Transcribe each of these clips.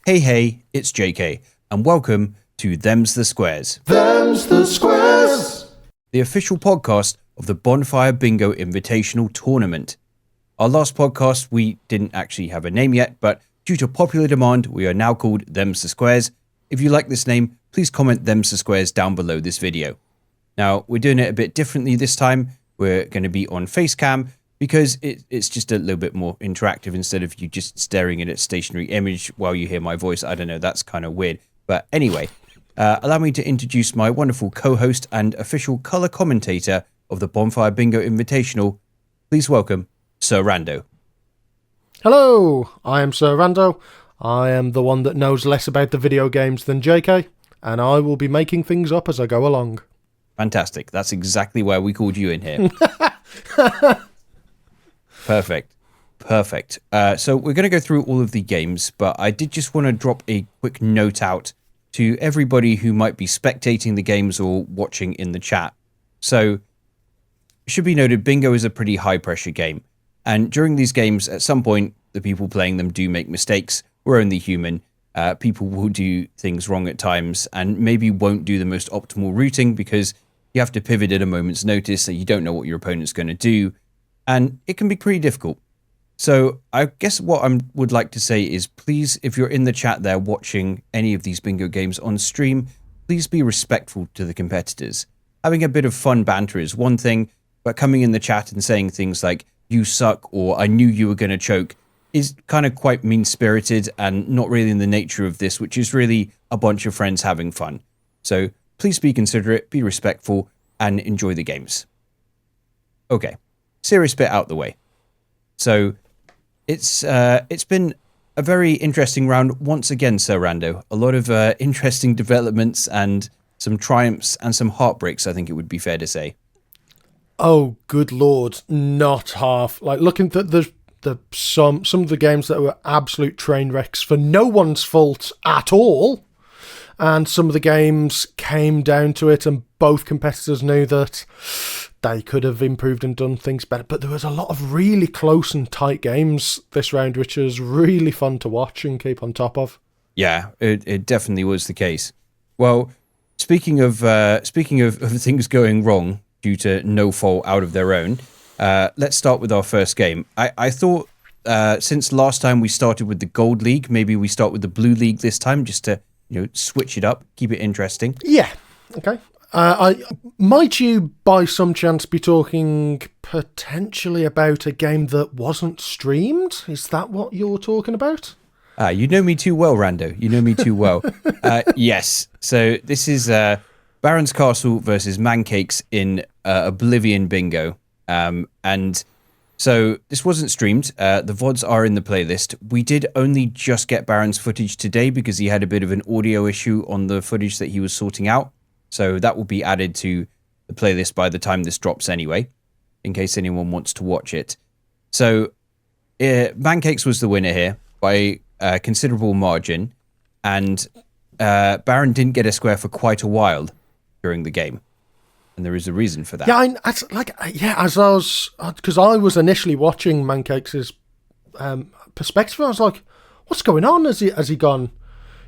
Hey, it's JK, and welcome to Them's the Squares. Them's the Squares! The official podcast of the Bonfire Bingo Invitational Tournament. Our last podcast, we didn't actually have a name yet, but due to popular demand, we are now called Them's the Squares. If you like this name, please comment Them's the Squares down below this video. Now, we're doing it a bit differently this time. We're going to be on Facecam because it's just a little bit more interactive instead of you just staring at a stationary image while you hear my voice. I don't know, that's kind of weird. But anyway, allow me to introduce my wonderful co-host and official colour commentator of the Bonfire Bingo Invitational. Please welcome Sir Rando. Hello, I am Sir Rando. I am the one that knows less about the video games than JK, and I will be making things up as I go along. Fantastic. That's exactly why we called you in here. Perfect. So we're going to go through all of the games, but I did just want to drop a quick note out to everybody who might be spectating the games or watching in the chat. So it should be noted, bingo is a pretty high pressure game. And during these games, at some point, the people playing them do make mistakes. We're only human. People will do things wrong at times and maybe won't do the most optimal routing because you have to pivot at a moment's notice, so you don't know what your opponent's going to do. And it can be pretty difficult. So I guess what I would like to say is, please, if you're in the chat there watching any of these bingo games on stream, please be respectful to the competitors. Having a bit of fun banter is one thing, but coming in the chat and saying things like, "You suck," or "I knew you were going to choke," is kind of quite mean-spirited and not really in the nature of this, which is really a bunch of friends having fun. So please be considerate, be respectful, and enjoy the games. Okay, serious bit out the way. So it's been a very interesting round once again, Sir Rando. A lot of interesting developments and some triumphs and some heartbreaks, I think it would be fair to say. Oh, good lord, not half. Like, looking at some of the games that were absolute train wrecks for no one's fault at all, and some of the games came down to it and both competitors knew that they could have improved and done things better. But there was a lot of really close and tight games this round, which was really fun to watch and keep on top of. Yeah, it definitely was the case. Well, speaking of things going wrong due to no fault out of their own, let's start with our first game. I thought since last time we started with the Gold League, maybe we start with the Blue League this time, just to switch it up, keep it interesting. Yeah, okay. Might you, by some chance, be talking potentially about a game that wasn't streamed? Is that what you're talking about? You know me too well, Rando. You know me too well. Yes. So this is Baron's Castle versus Mancakes in Oblivion Bingo. And so this wasn't streamed. The VODs are in the playlist. We did only just get Baron's footage today because he had a bit of an audio issue on the footage that he was sorting out. So that will be added to the playlist by the time this drops anyway, in case anyone wants to watch it. So Mancakes was the winner here by a considerable margin, and Baron didn't get a square for quite a while during the game. And there is a reason for that. Because I was initially watching Mancakes' perspective, I was like, what's going on? Has he gone...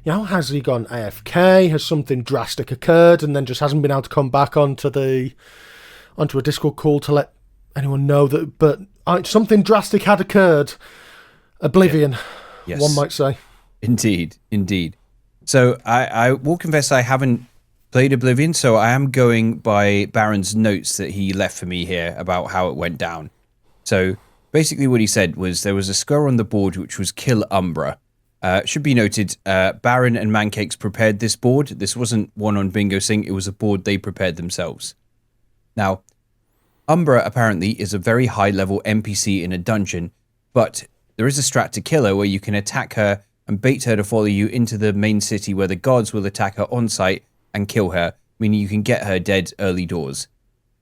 has he gone AFK? Has something drastic occurred and then just hasn't been able to come back onto a Discord call to let anyone know that? But something drastic had occurred. Oblivion, yeah. Yes. One might say. Indeed. So I will confess I haven't played Oblivion, so I am going by Baron's notes that he left for me here about how it went down. So basically what he said was there was a score on the board which was Kill Umbra. Should be noted, Baron and Mancakes prepared this board. This wasn't one on Bingo Sync, it was a board they prepared themselves. Now, Umbra apparently is a very high-level NPC in a dungeon, but there is a strat to kill her where you can attack her and bait her to follow you into the main city where the guards will attack her on-site and kill her, meaning you can get her dead early doors.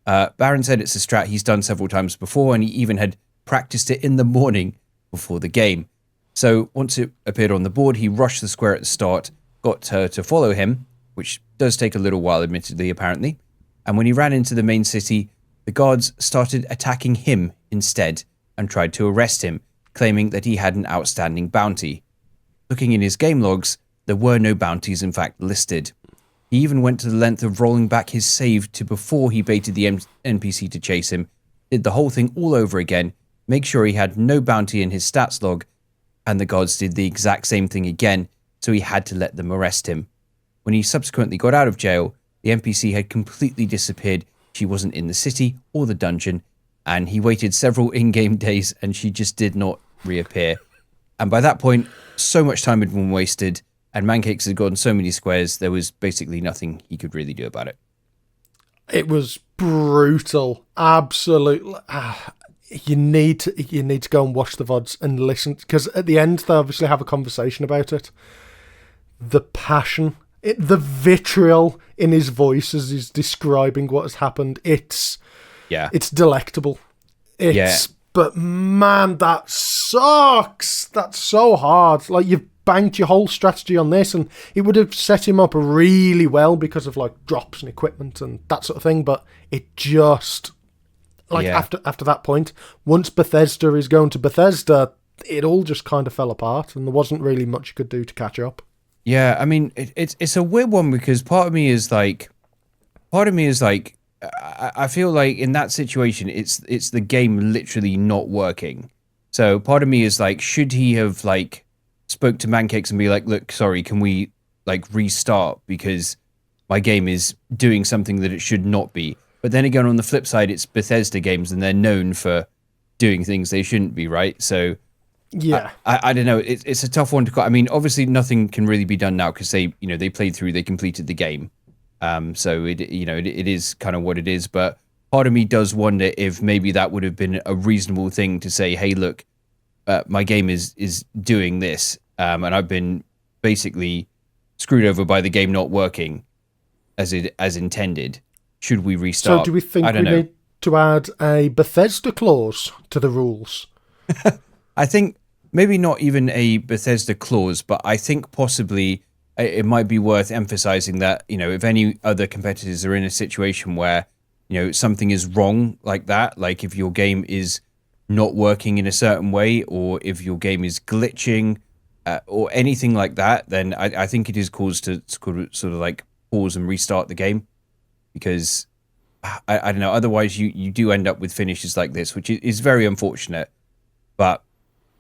Baron said it's a strat he's done several times before, and he even had practiced it in the morning before the game. So once it appeared on the board, he rushed the square at the start, got her to follow him, which does take a little while, admittedly, apparently. And when he ran into the main city, the guards started attacking him instead and tried to arrest him, claiming that he had an outstanding bounty. Looking in his game logs, there were no bounties in fact listed. He even went to the length of rolling back his save to before he baited the NPC to chase him, did the whole thing all over again, make sure he had no bounty in his stats log, and the gods did the exact same thing again, so he had to let them arrest him. When he subsequently got out of jail, the NPC had completely disappeared. She wasn't in the city or the dungeon, and he waited several in-game days and she just did not reappear. And by that point, so much time had been wasted, and Mancakes had gone so many squares, there was basically nothing he could really do about it. It was brutal. Absolutely. You need to go and watch the VODs and listen, because at the end they obviously have a conversation about it. The passion, the vitriol in his voice as he's describing what has happened, it's delectable. But man, that sucks. That's so hard. Like, you've banked your whole strategy on this, and it would have set him up really well because of like drops and equipment and that sort of thing, but it just after that point, once Bethesda is going to Bethesda, it all just kind of fell apart and there wasn't really much you could do to catch up. Yeah, I mean, it's a weird one, because part of me is like I feel like in that situation it's the game literally not working. So part of me is like, should he have like spoke to Mancakes and be like, look, sorry, can we like restart, because my game is doing something that it should not be. But then again, on the flip side, it's Bethesda games and they're known for doing things they shouldn't be, right? So yeah, I don't know. It's a tough one to call. I mean, obviously nothing can really be done now because they played through, they completed the game. So it is kind of what it is. But part of me does wonder if maybe that would have been a reasonable thing to say, hey, look, my game is doing this, and I've been basically screwed over by the game not working as intended. Should we restart? So do we think we need to add a Bethesda clause to the rules? I think maybe not even a Bethesda clause, but I think possibly it might be worth emphasizing that, if any other competitors are in a situation where, something is wrong like that, like if your game is not working in a certain way, or if your game is glitching, or anything like that, then I think it is cause to sort of like pause and restart the game, because I don't know, otherwise you do end up with finishes like this, which is very unfortunate. But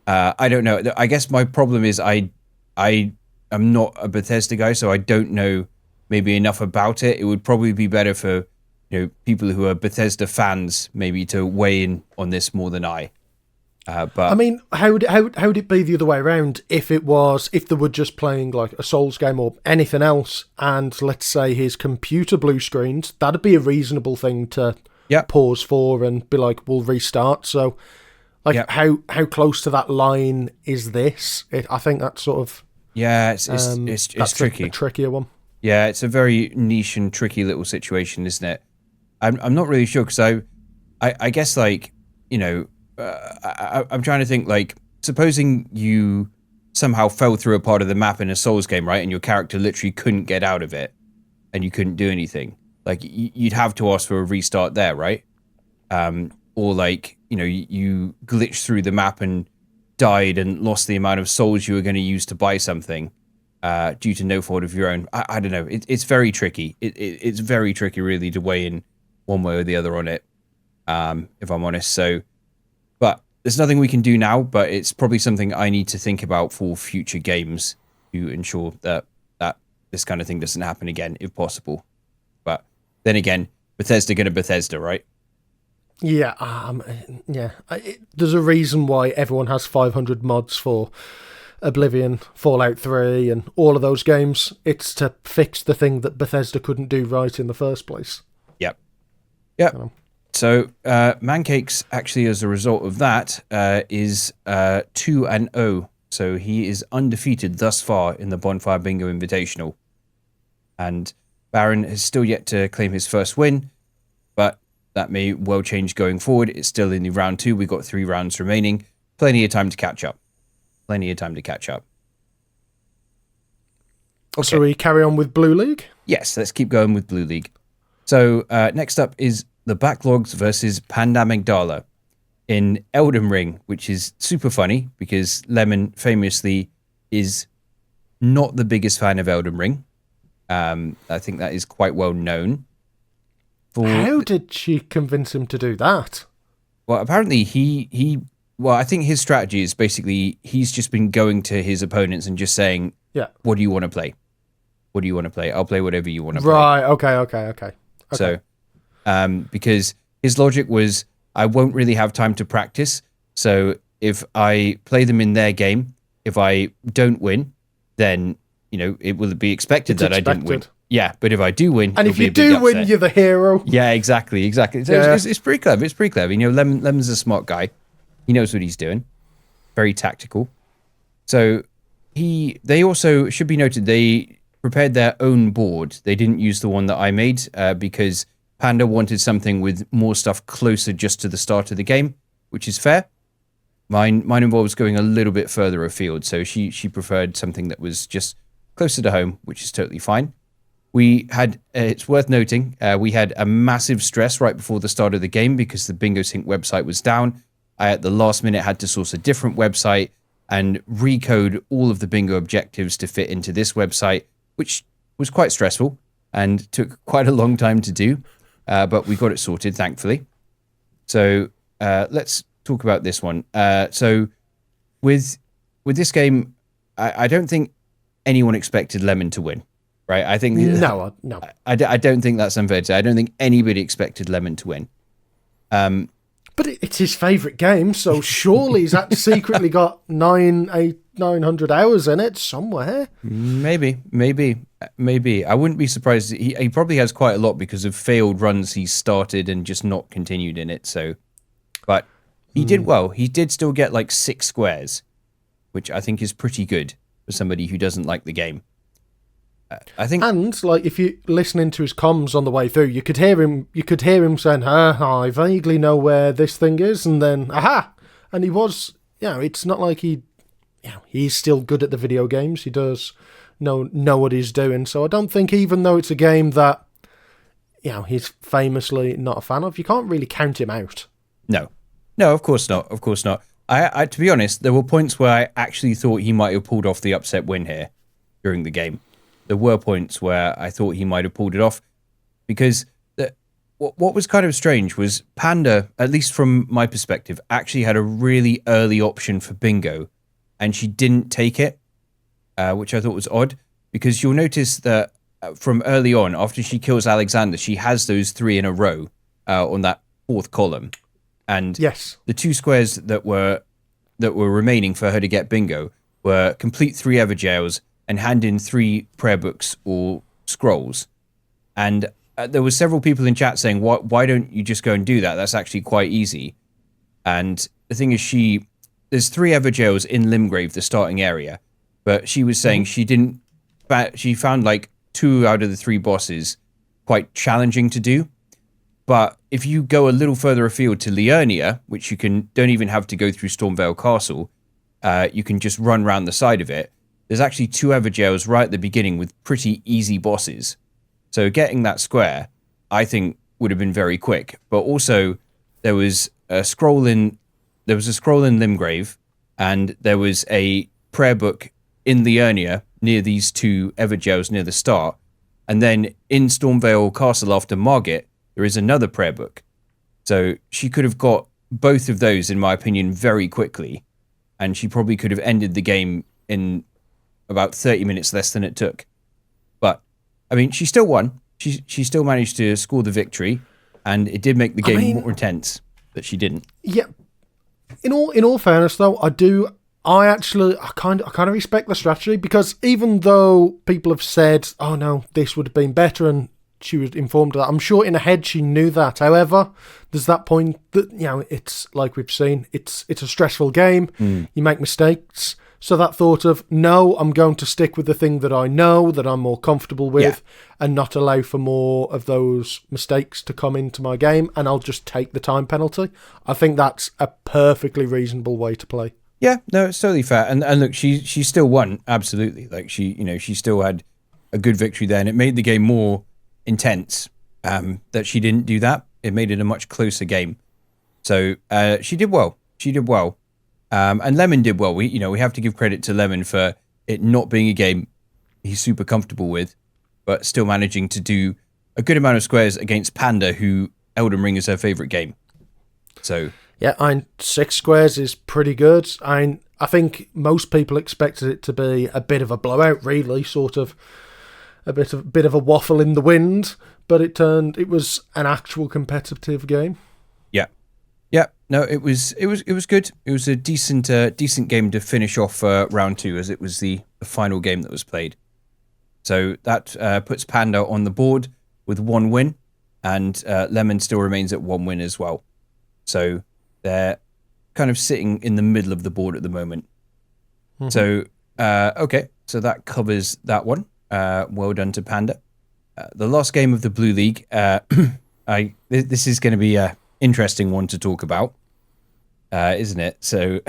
I don't know. I guess my problem is I am not a Bethesda guy, so I don't know maybe enough about it. It would probably be better for people who are Bethesda fans maybe to weigh in on this more than I. But I mean, how would it be the other way around if they were just playing like a Souls game or anything else, and let's say his computer blue screens? That'd be a reasonable thing to pause for and be like, we'll restart. So, like, how close to that line is this? I think that's sort of it's tricky, a trickier one. Yeah, it's a very niche and tricky little situation, isn't it? I'm not really sure, because I guess like I'm trying to think, like, supposing you somehow fell through a part of the map in a Souls game, right? And your character literally couldn't get out of it and you couldn't do anything. Like, you'd have to ask for a restart there, right? Or like, you glitched through the map and died and lost the amount of souls you were going to use to buy something due to no fault of your own. I don't know. It's very tricky. It's very tricky, really, to weigh in one way or the other on it, if I'm honest. So, but there's nothing we can do now, but it's probably something I need to think about for future games to ensure that this kind of thing doesn't happen again, if possible. But then again, Bethesda going to Bethesda, right? Yeah, there's a reason why everyone has 500 mods for Oblivion, Fallout 3, and all of those games. It's to fix the thing that Bethesda couldn't do right in the first place. Yep. So, Mancakes, actually, as a result of that, is 2-0. So he is undefeated thus far in the Bonfire Bingo Invitational. And Baron has still yet to claim his first win, but that may well change going forward. It's still in the round 2. We've got 3 rounds remaining. Plenty of time to catch up. Okay. So we carry on with Blue League? Yes, let's keep going with Blue League. So next up is the Backlogs versus Pandamigdala in Elden Ring, which is super funny because Lemon famously is not the biggest fan of Elden Ring. I think that is quite well known. How did she convince him to do that? Well, apparently well, I think his strategy is basically he's just been going to his opponents and just saying, Yeah. what do you want to play? What do you want to play? I'll play whatever you want to play. Right, okay. So, because his logic was, I won't really have time to practice. So if I play them in their game, if I don't win, then, it will be expected I didn't win. Yeah, but if I do win, and if you do win, you're the hero. Yeah, exactly. So it's pretty clever. It's pretty clever. Lemon's a smart guy. He knows what he's doing. Very tactical. So they also, should be noted, they prepared their own board. They didn't use the one that I made because Panda wanted something with more stuff closer just to the start of the game, which is fair. Mine involves going a little bit further afield, so she preferred something that was just closer to home, which is totally fine. We had, it's worth noting, we had a massive stress right before the start of the game because the Bingo Sync website was down. I, at the last minute, had to source a different website and recode all of the bingo objectives to fit into this website, which was quite stressful and took quite a long time to do, but we got it sorted, thankfully. So let's talk about this one. So with this game, I don't think anyone expected Lemon to win, right? I think no. I don't think that's unfair to say. I don't think anybody expected Lemon to win. But it's his favourite game, so surely he's secretly got 900 hours in it somewhere. Maybe. I wouldn't be surprised. He probably has quite a lot because of failed runs he started and just not continued in it. So, but he did well. He did still get like 6 squares, which I think is pretty good for somebody who doesn't like the game. I think, and like if you listening to his comms on the way through, you could hear him saying, I vaguely know where this thing is, and then aha, and he was, it's not like he's still good at the video games. He does know what he's doing. So I don't think, even though it's a game that he's famously not a fan of, you can't really count him out. No, of course not. I to be honest, there were points where I actually thought he might have pulled off the upset win here during the game. There were points where I thought he might have pulled it off because what was kind of strange was Panda, at least from my perspective, actually had a really early option for bingo and she didn't take it, which I thought was odd because you'll notice that from early on, after she kills Alexander, she has those 3 in a row on that 4th column. And yes, the 2 squares that were remaining for her to get bingo were complete 3 Everjails and hand in 3 prayer books or scrolls. And there were several people in chat saying, why don't you just go and do that? That's actually quite easy. And the thing is, there's 3 Everjails in Limgrave, the starting area, but she was saying she found like 2 out of the 3 bosses quite challenging to do. But if you go a little further afield to Liurnia, which you don't even have to go through Stormvale Castle, you can just run around the side of it. There's actually 2 Everjails right at the beginning with pretty easy bosses. So getting that square, I think, would have been very quick. But also, there was a scroll in Limgrave, and there was a prayer book in Liurnia near these 2 Everjails near the start. And then in Stormvale Castle after Margit, there is another prayer book. So she could have got both of those, in my opinion, very quickly. And she probably could have ended the game in about 30 minutes less than it took. But, I mean, she still won. She still managed to score the victory. And it did make the game more intense that she didn't. Yeah. In all fairness, though, I kind of respect the strategy, because even though people have said, oh no, this would have been better, and she was informed of that, I'm sure in her head she knew that. However, there's that point that, it's like we've seen, it's a stressful game. You make mistakes. So that thought of, no, I'm going to stick with the thing that I know, that I'm more comfortable with, and not allow for more of those mistakes to come into my game, and I'll just take the time penalty. I think that's a perfectly reasonable way to play. Yeah, no, it's totally fair. And look, she still won, absolutely. Like she still had a good victory there, and it made the game more intense. That she didn't do that. It made it a much closer game. So she did well. And Lemon did well. We have to give credit to Lemon for it not being a game he's super comfortable with, but still managing to do a good amount of squares against Panda, who Elden Ring is her favorite game. So yeah, 6 squares is pretty good. I think most people expected it to be a bit of a blowout, really, sort of a bit of a waffle in the wind, but it was an actual competitive game. Yeah, no, it was good. It was a decent game to finish off round 2, as it was the final game that was played. So that puts Panda on the board with 1 win, and Lemon still remains at 1 win as well. So they're kind of sitting in the middle of the board at the moment. Mm-hmm. So okay, so that covers that one. Well done to Panda. The last game of the Blue League. This is going to be a interesting one to talk about, isn't it? So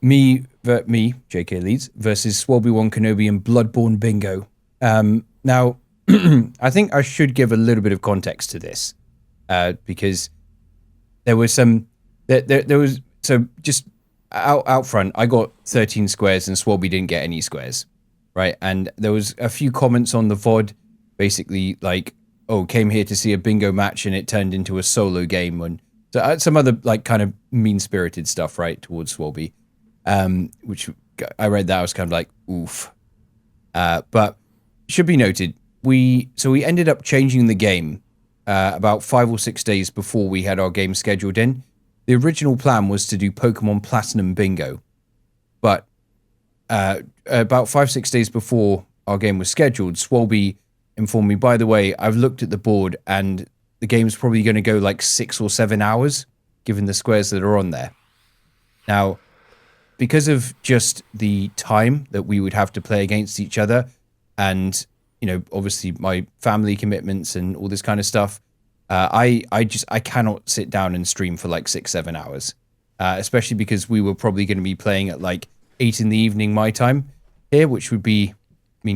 me, JK Leeds, versus Swalby1 Kenobi and Bloodborne Bingo. Now, I think I should give a little bit of context to this, because there was some, there was, so just out front, I got 13 squares and Swalby didn't get any squares, right? And there was a few comments on the VOD, basically like, oh, came here to see a bingo match and it turned into a solo game, and so some other like kind of mean-spirited stuff, right, towards Swalby, which I read that, I was kind of like, oof. But should be noted, we ended up changing the game about 5 or 6 days before we had our game scheduled in. The original plan was to do Pokemon Platinum Bingo, but about 5-6 days before our game was scheduled, Swalby informed me, by the way, I've looked at the board and the game's probably going to go like 6 or 7 hours, given the squares that are on there. Now, because of just the time that we would have to play against each other, and, you know, obviously my family commitments and all this kind of stuff, I cannot sit down and stream for like 6-7 hours, especially because we were probably going to be playing at like 8 in the evening my time here, which would be,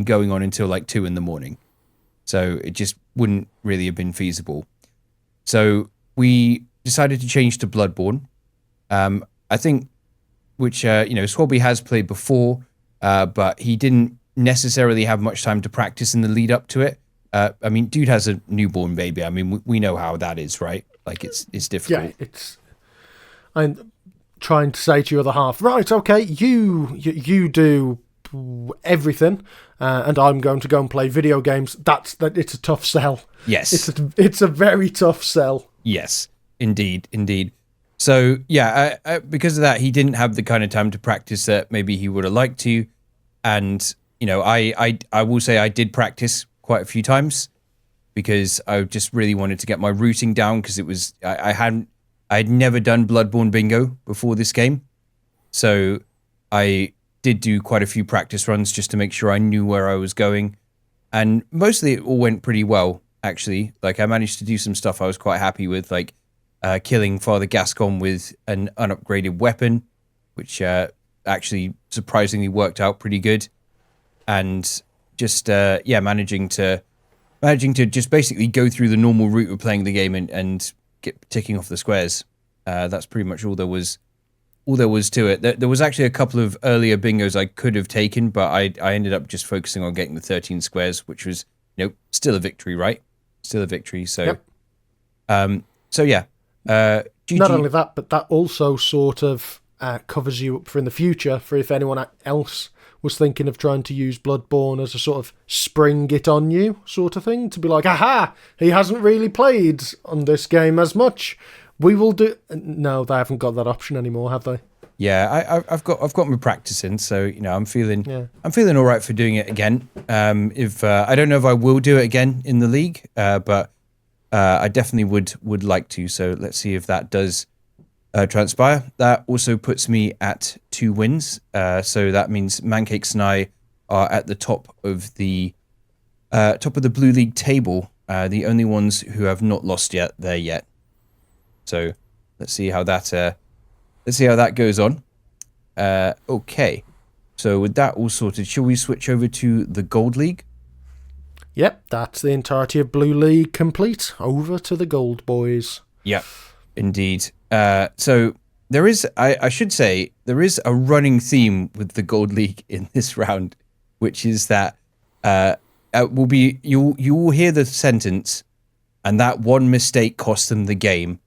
going on until like 2 in the morning. So it just wouldn't really have been feasible. So we decided to change to Bloodborne. I think, which, Swalby has played before, but he didn't necessarily have much time to practice in the lead up to it. Dude has a newborn baby. We know how that is, right? Like, it's difficult. Yeah, I'm trying to say to your other half, right, okay, you do everything, and I'm going to go and play video games. It's a tough sell. Yes, it's a very tough sell. Yes, indeed. So yeah, because of that, he didn't have the kind of time to practice that maybe he would have liked to. And I will say I did practice quite a few times because I just really wanted to get my routing down, because it was I had never done Bloodborne Bingo before this game, so I did do quite a few practice runs just to make sure I knew where I was going, and mostly it all went pretty well, actually. Like, I managed to do some stuff I was quite happy with, like killing Father Gascon with an unupgraded weapon, which actually surprisingly worked out pretty good, and just managing to just basically go through the normal route of playing the game and get ticking off the squares. That's pretty much all there was to it. There was actually a couple of earlier bingos I could have taken, but I ended up just focusing on getting the 13 squares, which was, still a victory, right? Still a victory. So, yep. So yeah. Not only that, but that also sort of covers you up for in the future for if anyone else was thinking of trying to use Bloodborne as a sort of spring it on you sort of thing, to be like, aha, he hasn't really played on this game as much. We will do. No, they haven't got that option anymore, have they? Yeah, I've got my practice in, so I'm feeling all right for doing it again. If I don't know if I will do it again in the league, but I definitely would like to. So let's see if that does transpire. That also puts me at 2 wins. So that means Mancakes and I are at the top of the Blue League table. The only ones who have not lost yet. So let's see how that goes on. Okay. So with that all sorted, shall we switch over to the Gold League? Yep, that's the entirety of Blue League complete. Over to the Gold Boys. Yep, indeed. So I should say, there is a running theme with the Gold League in this round, which is that you will hear the sentence, and that one mistake cost them the game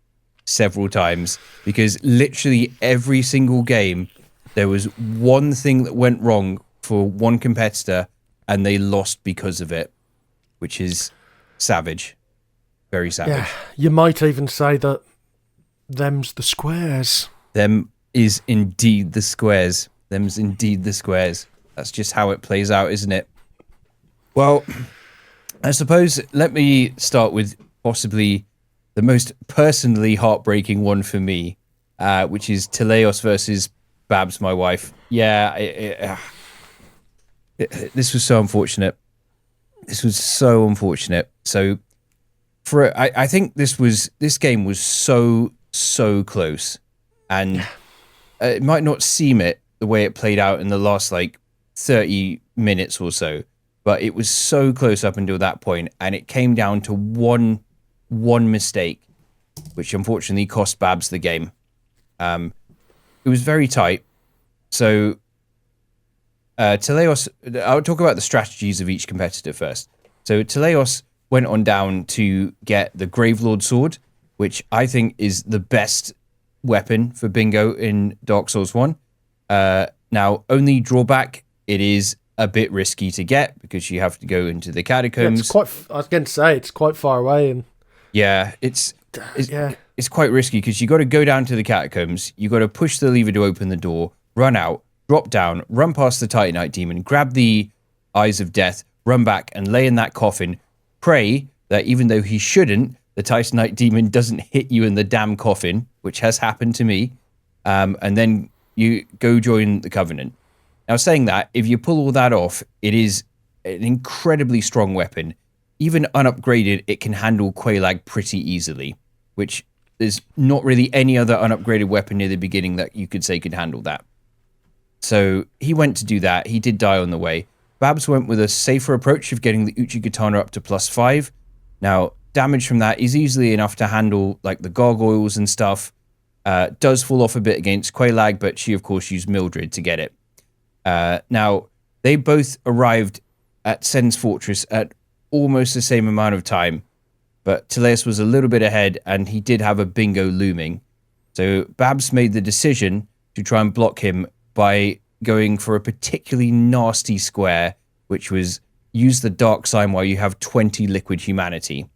several times, because literally every single game there was one thing that went wrong for one competitor, and they lost because of it, which is savage, very savage. Yeah, you might even say that them's the squares. Them is indeed the squares. Them's indeed the squares. That's just how it plays out, isn't it? Well, I suppose let me start with possibly the most personally heartbreaking one for me, which is Teleos versus Babs, my wife. Yeah, this was so unfortunate. This was so unfortunate. So, I think this game was so close, and it might not seem it the way it played out in the last like 30 minutes or so, but it was so close up until that point, and it came down to one mistake, which unfortunately cost Babs the game. It was very tight. So Teleos, I'll talk about the strategies of each competitor first. So Teleos went on down to get the Gravelord sword, which I think is the best weapon for bingo in Dark Souls 1. Now, only drawback, it is a bit risky to get because you have to go into the catacombs. Yeah, I was going to say, it's quite far away. And yeah, it's quite risky because you got to go down to the catacombs, you got to push the lever to open the door, run out, drop down, run past the Titanite demon, grab the Eyes of Death, run back and lay in that coffin, pray that even though he shouldn't, the Titanite demon doesn't hit you in the damn coffin, which has happened to me, and then you go join the Covenant. Now, saying that, if you pull all that off, it is an incredibly strong weapon. Even unupgraded, it can handle Quelaag pretty easily, which there's not really any other unupgraded weapon near the beginning that you could say could handle that. So he went to do that. He did die on the way. Babs went with a safer approach of getting the Uchigatana up to +5. Now, damage from that is easily enough to handle like the gargoyles and stuff. Does fall off a bit against Quelaag, but she, of course, used Mildred to get it. Now, they both arrived at Sen's Fortress at almost the same amount of time, but Teleus was a little bit ahead, and he did have a bingo looming. So Babs made the decision to try and block him by going for a particularly nasty square, which was use the dark sign while you have 20 liquid humanity.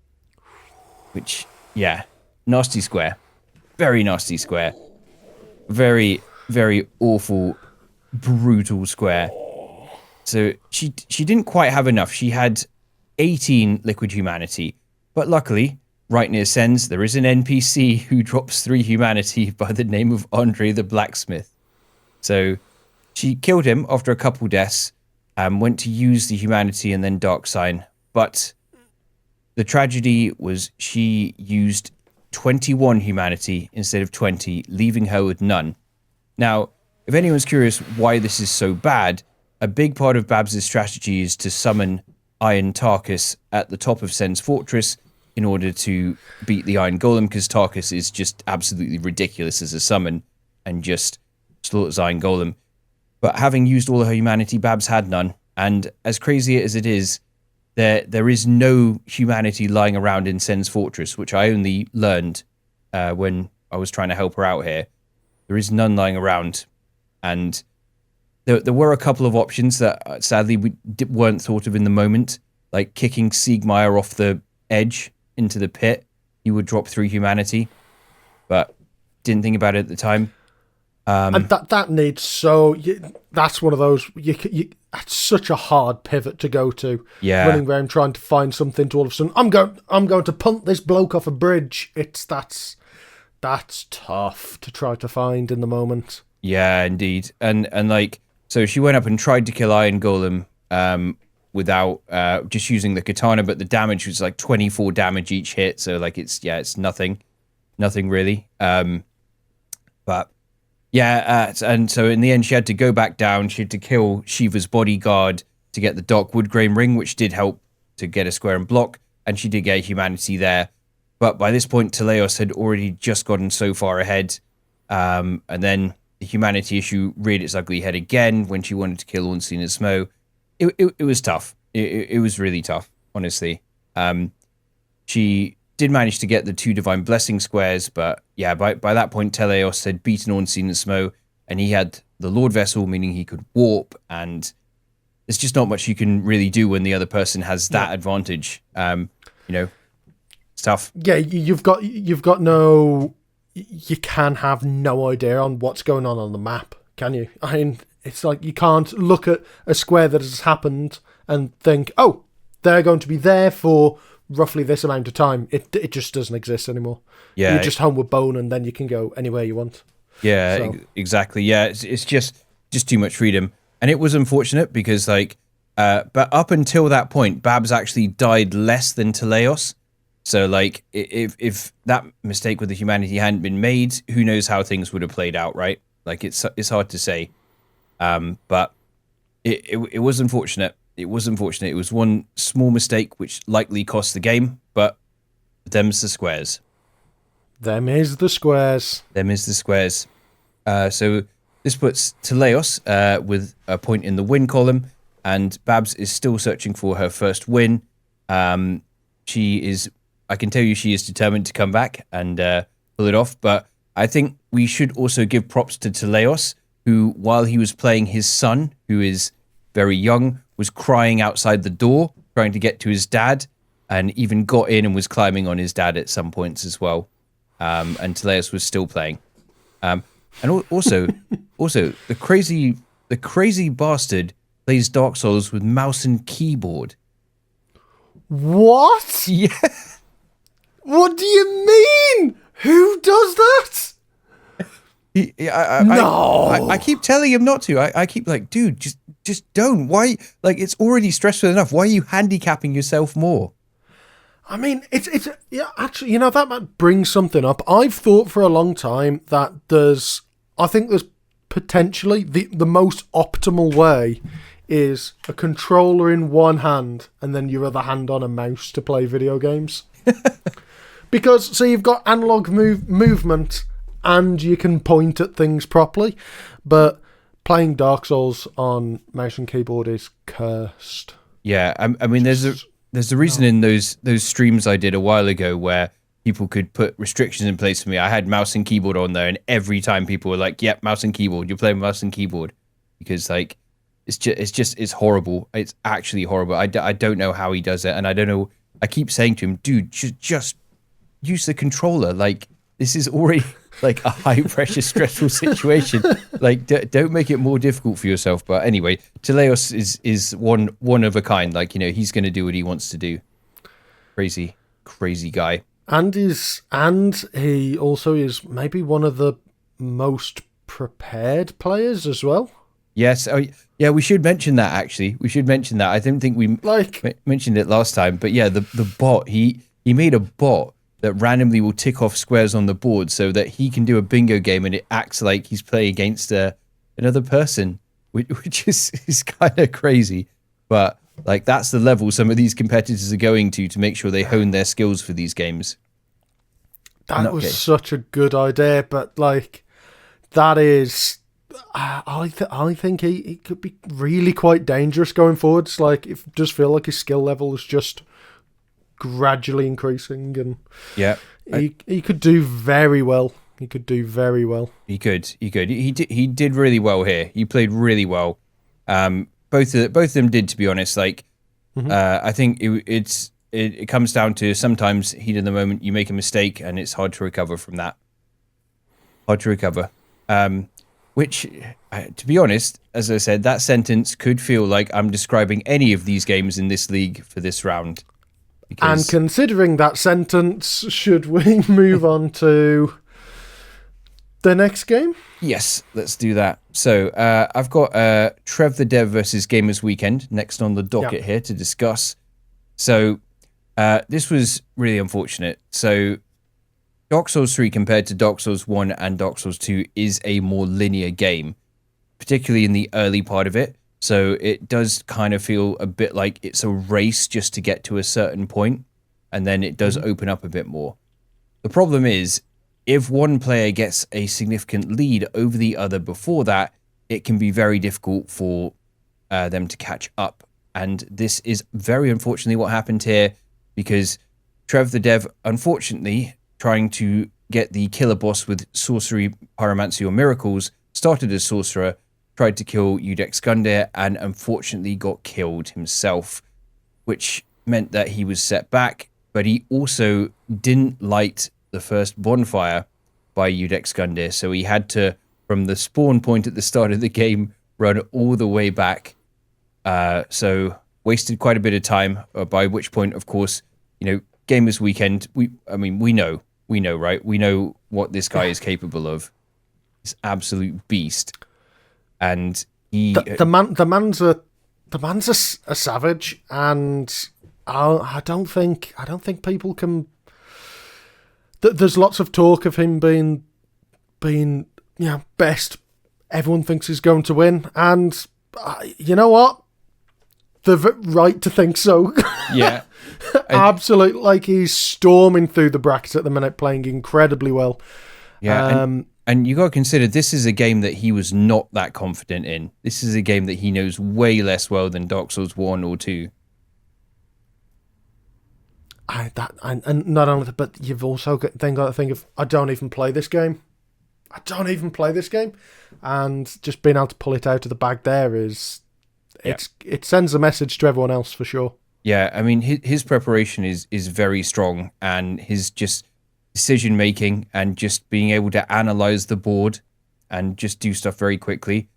Which, yeah, nasty square. Very nasty square. Very, very awful, brutal square. So she didn't quite have enough. She had 18 liquid humanity. But luckily, right near Sen's, there is an NPC who drops 3 humanity by the name of Andre the Blacksmith. So she killed him after a couple deaths, went to use the humanity and then dark sign. But the tragedy was she used 21 humanity instead of 20, leaving her with none. Now, if anyone's curious why this is so bad, a big part of Babs' strategy is to summon Iron Tarkus at the top of Sen's Fortress in order to beat the Iron Golem, because Tarkus is just absolutely ridiculous as a summon and just slaughters Iron Golem. But having used all of her humanity, Babs had none. And as crazy as it is, there is no humanity lying around in Sen's Fortress, which I only learned when I was trying to help her out here. There is none lying around. And there were a couple of options that sadly we weren't thought of in the moment, like kicking Siegmeyer off the edge into the pit. He would drop 3 humanity, but didn't think about it at the time. And that needs that's one of those that's such a hard pivot to go to. Yeah, running around trying to find something to all of a sudden I'm going to punt this bloke off a bridge. That's tough to try to find in the moment. Yeah, indeed, and like so she went up and tried to kill Iron Golem without just using the katana, but the damage was like 24 damage each hit, so like it's nothing really. But yeah, and so in the end, she had to go back down. She had to kill Shiva's bodyguard to get the Dark Woodgrain ring, which did help to get a square and block, and she did get humanity there. But by this point, Teleos had already just gotten so far ahead And then the humanity issue reared its ugly head again when she wanted to kill Ornstein and Smo. It was tough. It was really tough, honestly. She did manage to get the 2 divine blessing squares, but yeah, by that point, Teleos had beaten Ornstein and Smo, and he had the Lord Vessel, meaning he could warp, and there's just not much you can really do when the other person has that advantage. It's tough. Yeah, you've got no. You can have no idea on what's going on the map, can you? I mean, it's like you can't look at a square that has happened and think, oh, they're going to be there for roughly this amount of time. It just doesn't exist anymore. Yeah, you're just home with bone, and then you can go anywhere you want. Yeah, So. exactly. Yeah, it's just too much freedom, and it was unfortunate because but up until that point, Babs actually died less than Teleos. So like, if that mistake with the humanity hadn't been made, who knows how things would have played out, right? Like it's hard to say. But it was unfortunate. It was unfortunate. It was one small mistake which likely cost the game, but them's the squares. Them is the squares. Them is the squares. So this puts Teleos with a point in the win column, and Babs is still searching for her first win. I can tell you she is determined to come back and pull it off, but I think we should also give props to Teleos, who, while he was playing his son, who is very young, was crying outside the door, trying to get to his dad, and even got in and was climbing on his dad at some points as well. And Teleos was still playing. And also the crazy bastard plays Dark Souls with mouse and keyboard. What? Yeah. What do you mean? Who does that? No. I keep telling him not to. I keep like, dude, just don't. Why? Like, it's already stressful enough. Why are you handicapping yourself more? I mean, it's yeah. Actually, that might bring something up. I've thought for a long time that there's potentially the most optimal way is a controller in one hand and then your other hand on a mouse to play video games. Because so you've got analog movement and you can point at things properly, but playing Dark Souls on mouse and keyboard is cursed. Yeah, I mean, there's a reason in those streams I did a while ago where people could put restrictions in place for me. I had mouse and keyboard on there, and every time people were like, "Yep, mouse and keyboard. You're playing mouse and keyboard," because like it's horrible. It's actually horrible. I don't know how he does it, and I don't know. I keep saying to him, "Dude, just use the controller. Like, this is already like a high pressure, stressful situation. Like, don't make it more difficult for yourself." But anyway, Teleos is one of a kind. Like, he's going to do what he wants to do. Crazy guy. And he also is maybe one of the most prepared players as well. Yes. Oh, yeah. We should mention that. Actually, we should mention that. I didn't think we mentioned it last time, but yeah, the bot. He made a bot that randomly will tick off squares on the board so that he can do a bingo game and it acts like he's playing against another person, which is kind of crazy. But like, that's the level some of these competitors are going to make sure they hone their skills for these games. That was such a good idea, but like, that is, I think he could be really quite dangerous going forwards. Like, it does feel like his skill level is just gradually increasing, and yeah, he could do very well. He could do very well. He could. He did really well here. He played really well. Both of them did, to be honest. Like, I think it comes down to sometimes heat of the moment. You make a mistake, and it's hard to recover from that. Which, to be honest, as I said, that sentence could feel like I'm describing any of these games in this league for this round. And considering that sentence, should we move on to the next game? Yes, let's do that. So I've got Trev the Dev versus Gamers Weekend next on the docket here to discuss. So this was really unfortunate. So Dark Souls 3 compared to Dark Souls 1 and Dark Souls 2 is a more linear game, particularly in the early part of it. So it does kind of feel a bit like it's a race just to get to a certain point, and then it does open up a bit more. The problem is, if one player gets a significant lead over the other before that, it can be very difficult for them to catch up. And this is very unfortunately what happened here, because Trev the Dev, unfortunately, trying to get the killer boss with sorcery, pyromancy, or miracles, started as sorcerer, tried to kill Udex Gundyr, and unfortunately got killed himself, which meant that he was set back, but he also didn't light the first bonfire by Udex Gundyr, so he had to, from the spawn point at the start of the game, run all the way back. So wasted quite a bit of time, by which point, of course, Gamers Weekend, we know, right? We know what this guy is capable of. He's absolute beast. And the man's a savage, and I don't think people can. There's lots of talk of him being best. Everyone thinks he's going to win, and you know what? They're right to think so. Yeah, absolutely. Like, he's storming through the bracket at the minute, playing incredibly well. Yeah, and you got to consider, this is a game that he was not that confident in. This is a game that he knows way less well than Dark Souls 1 or 2. And not only that, but you've also got to think of, I don't even play this game. And just being able to pull it out of the bag there is, it sends a message to everyone else for sure. Yeah, I mean, his preparation is very strong, and his just decision making and just being able to analyze the board and just do stuff very quickly.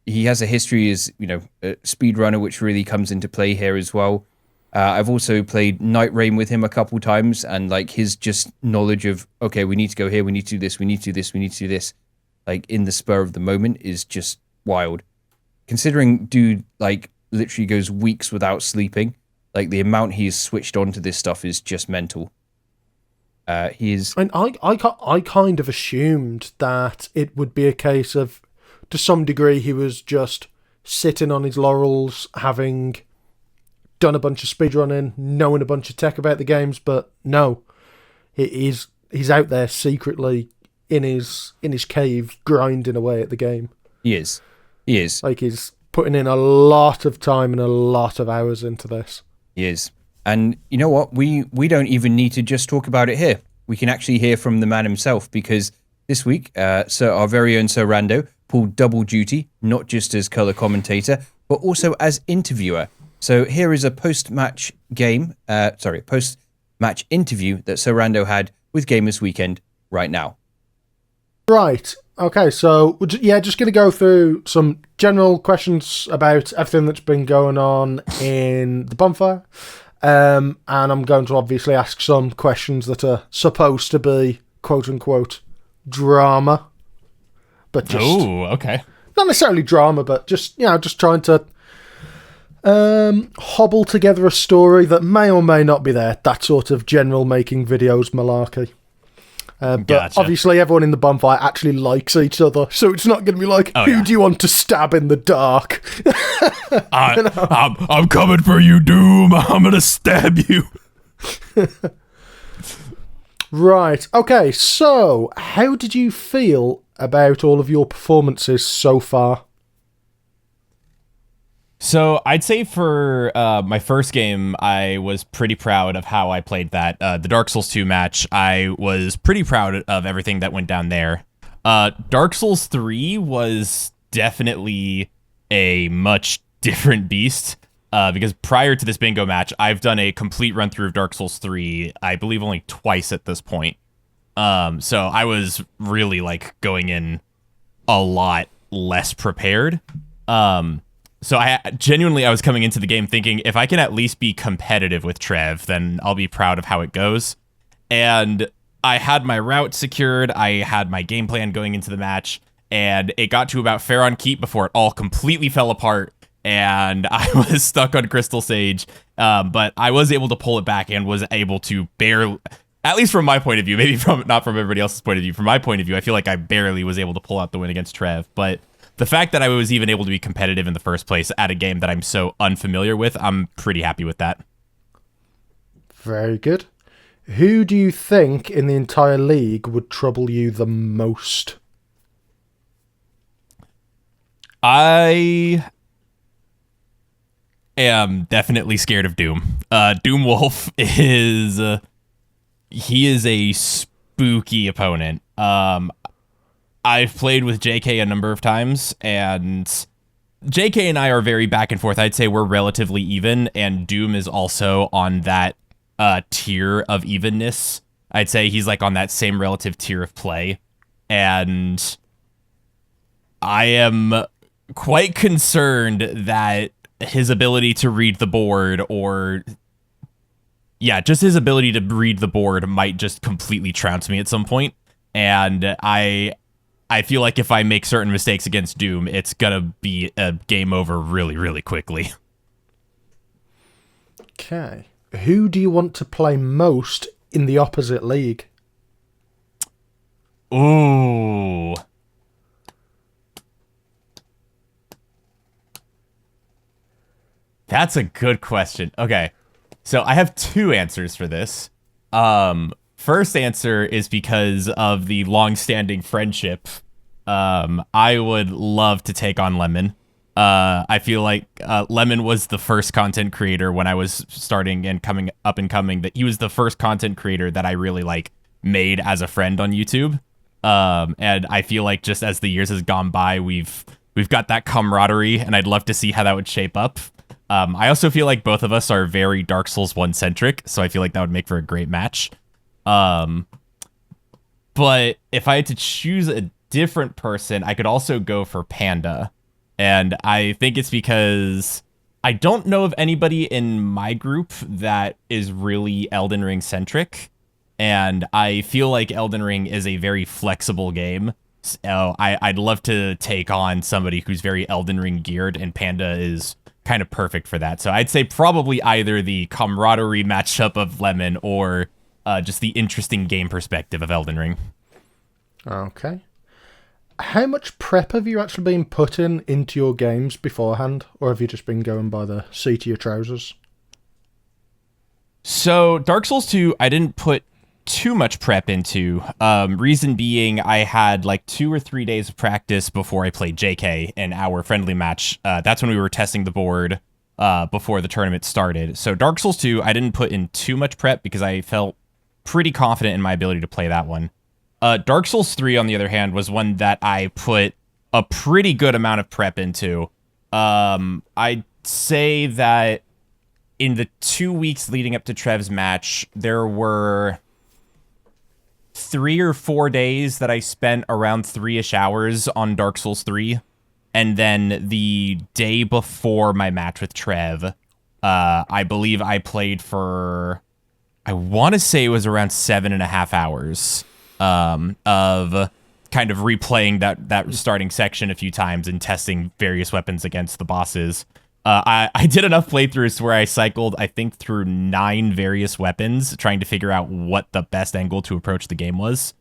He has a history as, a speedrunner, which really comes into play here as well. I've also played Night Rain with him a couple times, and like his just knowledge of, okay, we need to go here, we need to do this, we need to do this, we need to do this, like in the spur of the moment, is just wild. Considering dude like literally goes weeks without sleeping, like the amount he's switched on to this stuff is just mental. He is. And I kind of assumed that it would be a case of, to some degree, he was just sitting on his laurels, having done a bunch of speedrunning, knowing a bunch of tech about the games, but no, he's out there secretly in his cave grinding away at the game. He is. Like, he's putting in a lot of time and a lot of hours into this. He is. And you know what? We don't even need to just talk about it here. We can actually hear from the man himself, because this week, our very own Sir Rando pulled double duty, not just as colour commentator, but also as interviewer. So here is a post-match interview that Sir Rando had with Gamers Weekend right now. Right. Okay, so just going to go through some general questions about everything that's been going on in the Bonfire. And I'm going to obviously ask some questions that are supposed to be, quote-unquote, drama. But just... Oh, okay. Not necessarily drama, but just trying to hobble together a story that may or may not be there. That sort of general making videos malarkey. But gotcha. Obviously everyone in the Bonfire actually likes each other, so it's not going to be like, who do you want to stab in the dark? I'm coming for you, Doom. I'm going to stab you. Right. Okay, so how did you feel about all of your performances so far? So I'd say for my first game, I was pretty proud of how I played that. The Dark Souls 2 match, I was pretty proud of everything that went down there. Dark Souls 3 was definitely a much different beast, because prior to this bingo match, I've done a complete run through of Dark Souls 3, I believe only twice at this point. So I was really like going in a lot less prepared. So I was coming into the game thinking, if I can at least be competitive with Trev, then I'll be proud of how it goes. And I had my route secured. I had my game plan going into the match, and it got to about Fair on Keep before it all completely fell apart, and I was stuck on Crystal Sage. But I was able to pull it back and was able to barely, at least from my point of view, maybe not from everybody else's point of view, from my point of view, I feel like I barely was able to pull out the win against Trev. But the fact that I was even able to be competitive in the first place at a game that I'm so unfamiliar with, I'm pretty happy with that. Very good. Who do you think in the entire league would trouble you the most? I am definitely scared of Doom. Doom Wolf is he is a spooky opponent. I've played with JK a number of times, and JK and I are very back and forth. I'd say we're relatively even, and Doom is also on that tier of evenness. I'd say he's like on that same relative tier of play, and I am quite concerned that his ability to read the board, or just his ability to read the board might just completely trounce me at some point. And I feel like if I make certain mistakes against Doom, it's gonna be a game over really, really quickly. Okay. Who do you want to play most in the opposite league? Ooh. That's a good question. Okay. So I have two answers for this. First answer is because of the long-standing friendship. I would love to take on Lemon. I feel like Lemon was the first content creator when I was starting and coming up and coming. That he was the first content creator that I really like made as a friend on YouTube. And I feel like just as the years has gone by, we've got that camaraderie, and I'd love to see how that would shape up. I also feel like both of us are very Dark Souls 1 centric, so I feel like that would make for a great match. But if I had to choose a different person, I could also go for Panda. And I think it's because I don't know of anybody in my group that is really Elden Ring centric. And I feel like Elden Ring is a very flexible game. So I'd love to take on somebody who's very Elden Ring geared, and Panda is kind of perfect for that. So I'd say probably either the camaraderie matchup of Lemon or just the interesting game perspective of Elden Ring. Okay. How much prep have you actually been putting into your games beforehand, or have you just been going by the seat of your trousers? So Dark Souls 2, I didn't put too much prep into. Reason being, I had like 2 or 3 days of practice before I played JK in our friendly match. That's when we were testing the board before the tournament started. So Dark Souls 2, I didn't put in too much prep because I felt pretty confident in my ability to play that one. Dark Souls 3, on the other hand, was one that I put a pretty good amount of prep into. I'd say that in the 2 weeks leading up to Trev's match, there were 3 or 4 days that I spent around 3-ish hours on Dark Souls 3. And then the day before my match with Trev, I believe I played for, I want to say it was around 7.5 hours of kind of replaying that starting section a few times and testing various weapons against the bosses. I did enough playthroughs where I cycled, I think, through 9 various weapons, trying to figure out what the best angle to approach the game was.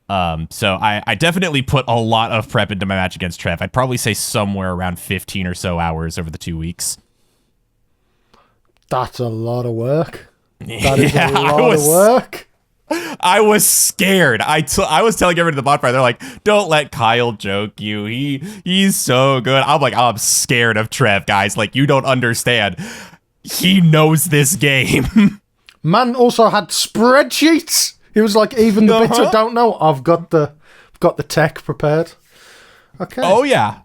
So I definitely put a lot of prep into my match against Trev. I'd probably say somewhere around 15 or so hours over the 2 weeks. That's a lot of work. That is a lot of work. I was scared. I was telling everyone at the bonfire, they're like, don't let Kyle joke you. He's so good. I'm like, I'm scared of Trev, guys. Like, you don't understand. He knows this game. Man also had spreadsheets. He was like, even the bits I don't know, I've got the tech prepared. Okay. Oh yeah.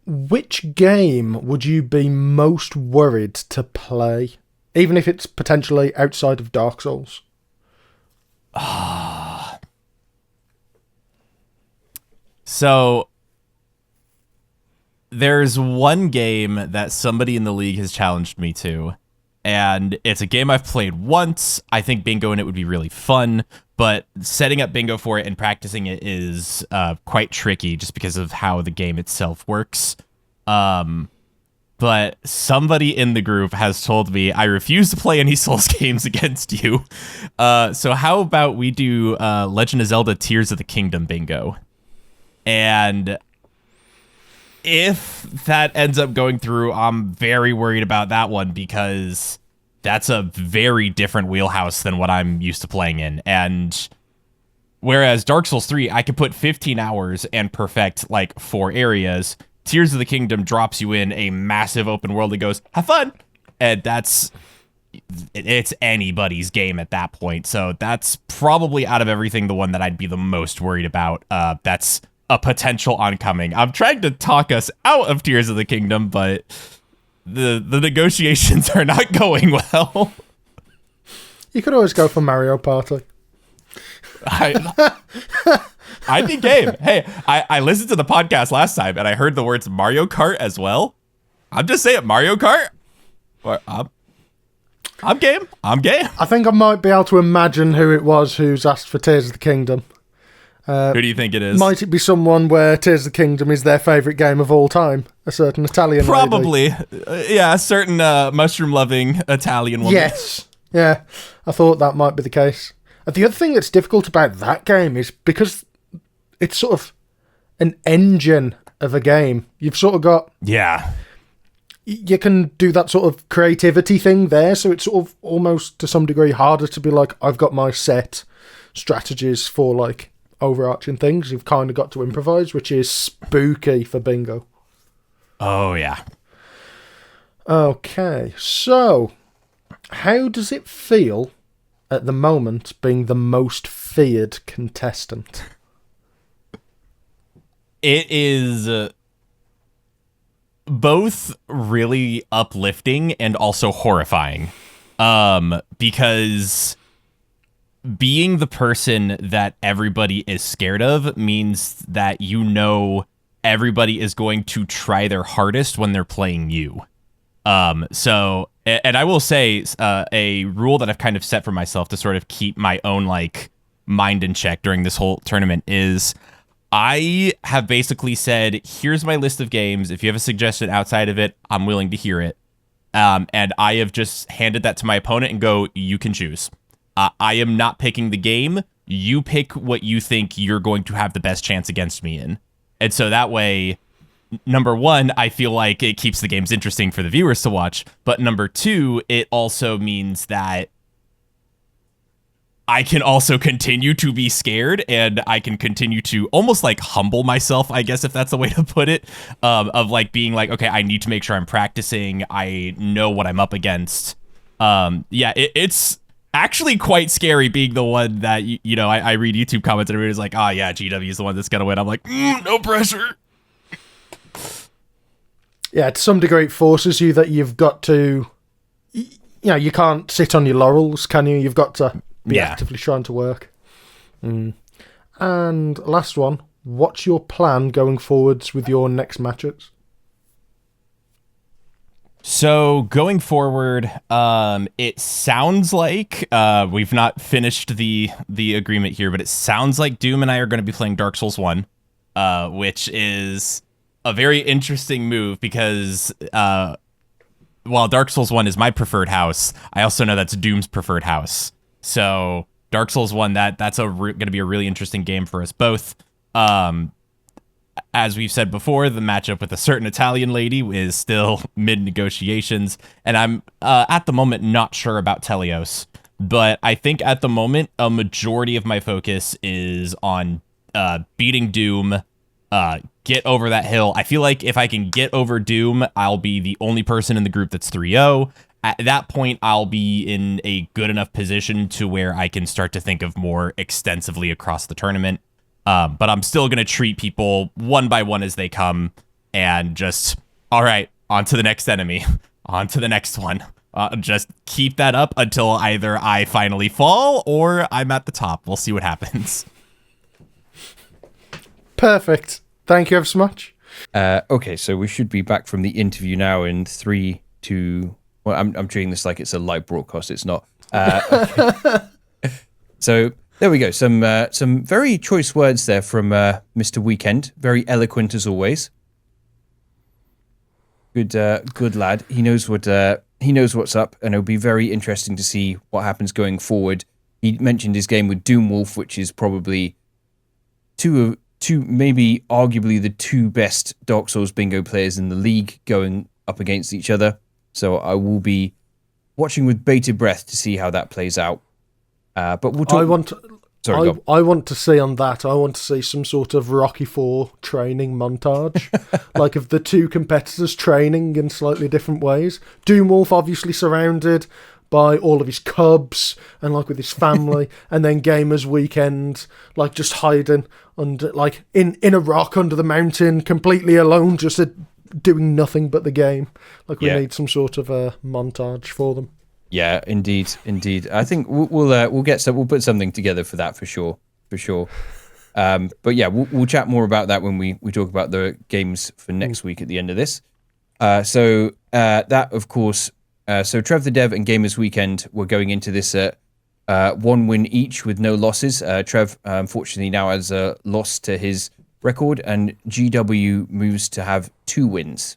Which game would you be most worried to play? Even if it's potentially outside of Dark Souls. So there's one game that somebody in the league has challenged me to, and it's a game I've played once. I think bingo in it would be really fun, but setting up bingo for it and practicing it is quite tricky just because of how the game itself works. But somebody in the group has told me I refuse to play any Souls games against you. So how about we do Legend of Zelda Tears of the Kingdom bingo? And if that ends up going through, I'm very worried about that one because that's a very different wheelhouse than what I'm used to playing in. And whereas Dark Souls 3, I could put 15 hours and perfect like 4 areas. Tears of the Kingdom drops you in a massive open world and goes, have fun. And it's anybody's game at that point. So that's probably out of everything the one that I'd be the most worried about. That's a potential oncoming. I'm trying to talk us out of Tears of the Kingdom, but the negotiations are not going well. You could always go for Mario Party. I'd be game. Hey, I listened to the podcast last time and I heard the words Mario Kart as well. I'm just saying Mario Kart. I'm game. I think I might be able to imagine who it was who's asked for Tears of the Kingdom. Who do you think it is? Might it be someone where Tears of the Kingdom is their favourite game of all time? A certain Italian Probably. lady. Yeah, a certain mushroom-loving Italian woman. Yes. Yeah, I thought that might be the case. The other thing that's difficult about that game is because it's sort of an engine of a game. You've sort of got... Yeah. You can do that sort of creativity thing there, so it's sort of almost to some degree harder to be like, I've got my set strategies for like overarching things. You've kind of got to improvise, which is spooky for bingo. Oh, yeah. Okay, so how does it feel at the moment being the most feared contestant? It is both really uplifting and also horrifying. Because being the person that everybody is scared of means that you know everybody is going to try their hardest when they're playing you. So, and I will say a rule that I've kind of set for myself to sort of keep my own like mind in check during this whole tournament is I have basically said, here's my list of games. If you have a suggestion outside of it, I'm willing to hear it. And I have just handed that to my opponent and go, you can choose. I am not picking the game. You pick what you think you're going to have the best chance against me in. And so that way, number one, I feel like it keeps the games interesting for the viewers to watch. But number two, it also means that I can also continue to be scared and I can continue to almost like humble myself, I guess, if that's the way to put it, of like being like, okay, I need to make sure I'm practicing. I know what I'm up against. It's actually quite scary being the one that, I read YouTube comments and everybody's like, oh yeah, GW is the one that's going to win. I'm like, no pressure. Yeah, to some degree it forces you that you've got to, you can't sit on your laurels, can you? You've got to be actively trying to work. And last one, what's your plan going forwards with your next matchups? So going forward, it sounds like we've not finished the agreement here, but it sounds like Doom and I are going to be playing Dark Souls 1, which is a very interesting move because while Dark Souls 1 is my preferred house, I also know that's Doom's preferred house. So Dark Souls 1, that's going to be a really interesting game for us both. As we've said before, the matchup with a certain Italian lady is still mid-negotiations, and I'm at the moment not sure about Telios, but I think at the moment a majority of my focus is on beating Doom, get over that hill. I feel like if I can get over Doom, I'll be the only person in the group that's 3-0. At that point, I'll be in a good enough position to where I can start to think of more extensively across the tournament. But I'm still going to treat people one by one as they come and just, all right, on to the next enemy, on to the next one. Just keep that up until either I finally fall or I'm at the top. We'll see what happens. Perfect. Thank you ever so much. Okay, so we should be back from the interview now in 3, 2... Well, I'm treating this like it's a live broadcast. It's not. Okay. So there we go. Some very choice words there from Mr. Weekend. Very eloquent as always. Good lad. He knows what's up, and it'll be very interesting to see what happens going forward. He mentioned his game with Doomwolf, which is probably two, maybe arguably the two best Dark Souls bingo players in the league going up against each other. So I will be watching with bated breath to see how that plays out. But we'll talk. I want to see on that. I want to see some sort of Rocky IV training montage, like of the two competitors training in slightly different ways. Doomwolf obviously surrounded by all of his cubs and like with his family, and then Gamers Weekend like just hiding under like in a rock under the mountain, completely alone, just doing nothing but the game. Like we need some sort of a montage for them. Yeah, indeed. I think we'll put something together for that for sure. But yeah, we'll chat more about that when we talk about the games for next week at the end of this. So that of course. So Trev the Dev and Gamers Weekend were going into this at 1 win each with no losses. Trev unfortunately now has a loss to his record, and GW moves to have 2 wins.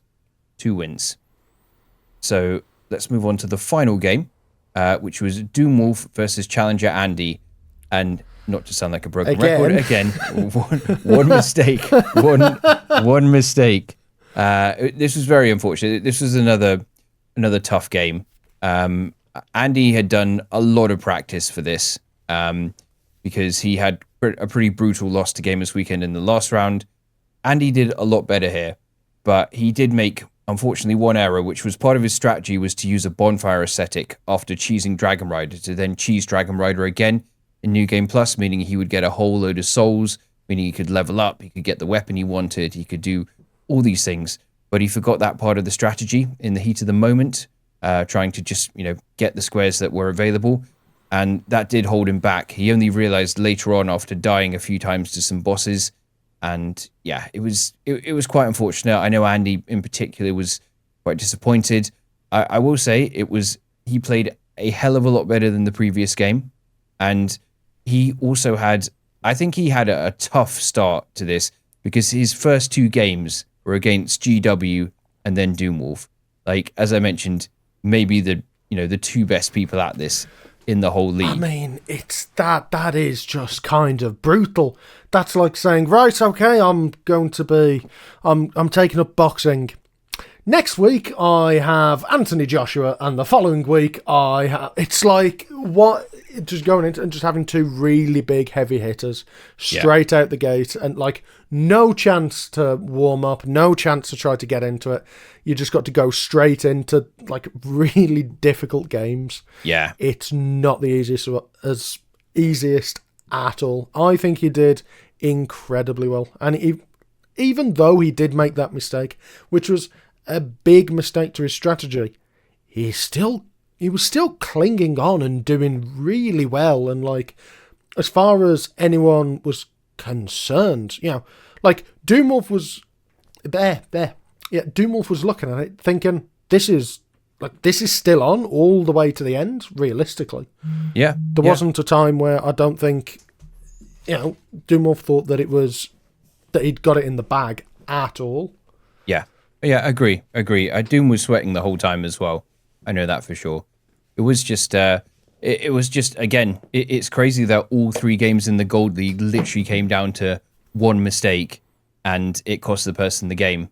So let's move on to the final game, which was Doomwolf versus Challenger Andy. And not to sound like a broken record again, one mistake. One mistake. This was very unfortunate. This was another tough game. Andy had done a lot of practice for this because he had a pretty brutal loss to Gamers Weekend in the last round. Andy did a lot better here, but he did make, unfortunately, one error, which was part of his strategy was to use a Bonfire aesthetic after cheesing Dragon Rider to then cheese Dragon Rider again in New Game Plus, meaning he would get a whole load of souls, meaning he could level up, he could get the weapon he wanted, he could do all these things. But he forgot that part of the strategy in the heat of the moment, trying to just, get the squares that were available. And that did hold him back. He only realized later on after dying a few times to some bosses. And yeah, it was quite unfortunate. I know Andy in particular was quite disappointed. I will say he played a hell of a lot better than the previous game. And he also had a tough start to this because his first 2 games were against GW and then Doomwolf. Like, as I mentioned, maybe the 2 best people at this in the whole league. I mean, it's that is just kind of brutal. That's like saying, right, okay, I'm taking up boxing. Next week I have Anthony Joshua, and the following week it's like what just going into and just having 2 really big heavy hitters straight out the gate, and like no chance to warm up, no chance to try to get into it. You just got to go straight into like really difficult games. Yeah, it's not the easiest at all. I think he did incredibly well, and even though he did make that mistake, which was a big mistake to his strategy, he was still clinging on and doing really well. And like, as far as anyone was concerned, like Doomwolf was there. Yeah, Doomwolf was looking at it thinking, this is still on all the way to the end, realistically. Yeah. There wasn't a time where I don't think, Doomwolf thought that he'd got it in the bag at all. Yeah, agree. Doom was sweating the whole time as well. I know that for sure. It was just, again, it's crazy that all 3 games in the Gold League literally came down to one mistake, and it cost the person the game.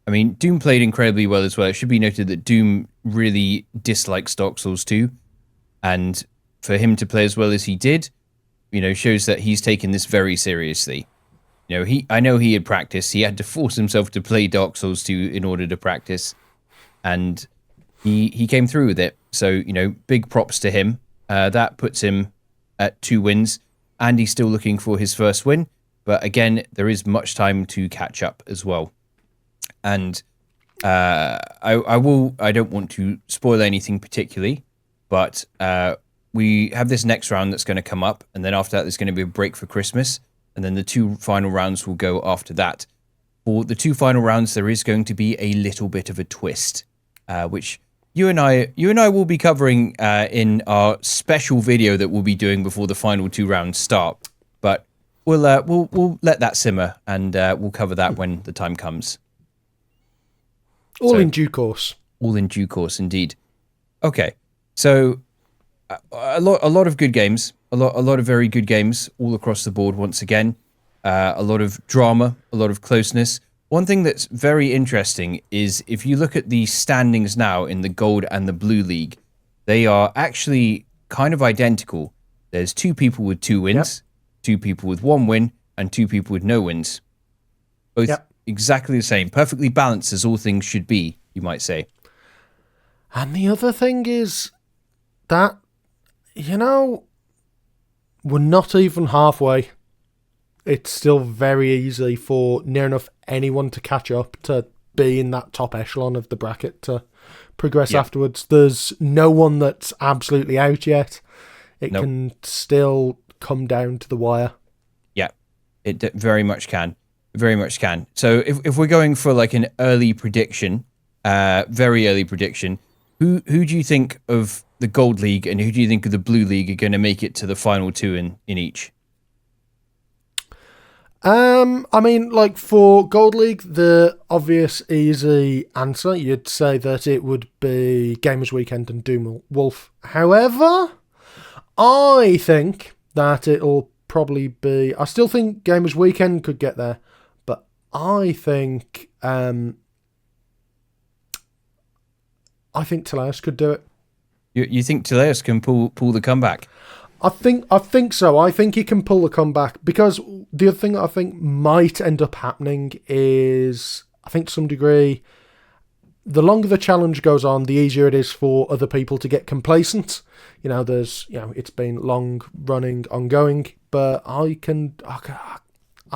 I mean, Doom played incredibly well as well. It should be noted that Doom really dislikes Dark Souls 2, and for him to play as well as he did, shows that he's taken this very seriously. I know he had practiced. He had to force himself to play Dark Souls 2 in order to practice, and he came through with it. So, big props to him. That puts him at 2 wins, and he's still looking for his first win. But again, there is much time to catch up as well. And I don't want to spoil anything particularly, but we have this next round that's going to come up, and then after that, there's going to be a break for Christmas. And then the 2 final rounds will go after that. For the 2 final rounds, there is going to be a little bit of a twist, which you and I will be covering in our special video that we'll be doing before the final 2 rounds start. But we'll let that simmer, and we'll cover that when the time comes. All in due course. All in due course, indeed. Okay, so a lot of good games. A lot of very good games all across the board once again. A lot of drama, a lot of closeness. One thing that's very interesting is if you look at the standings now in the Gold and the Blue League, they are actually kind of identical. There's 2 people with 2 wins, 2 people with 1 win, and 2 people with no wins. Both exactly the same, perfectly balanced as all things should be, you might say. And the other thing is that, we're not even halfway. It's still very easy for near enough anyone to catch up to be in that top echelon of the bracket to progress afterwards. There's no one that's absolutely out yet. It can still come down to the wire. Yeah, it very much can. Very much can. So if we're going for like an early prediction, very early prediction, who do you think of the Gold League and who do you think of the Blue League are going to make it to the final 2 in each? I mean, like for Gold League, the obvious easy answer, you'd say that it would be Gamers Weekend and Doom Wolf. However, I think that it'll probably be, I still think Gamers Weekend could get there, but I think Teleus could do it. You think Teleus can pull the comeback? I think so. I think he can pull the comeback because the other thing that I think might end up happening is, I think to some degree, the longer the challenge goes on, the easier it is for other people to get complacent. It's been long running, ongoing, but I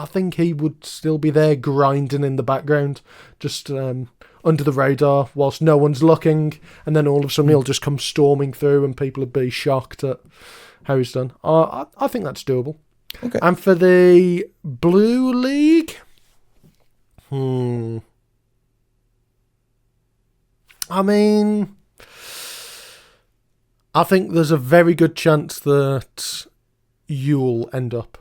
think he would still be there grinding in the background, just under the radar whilst no one's looking, and then all of a sudden he'll just come storming through and people would be shocked at how he's done. I think that's doable. Okay. And for the Blue League, I mean, I think there's a very good chance that you'll end up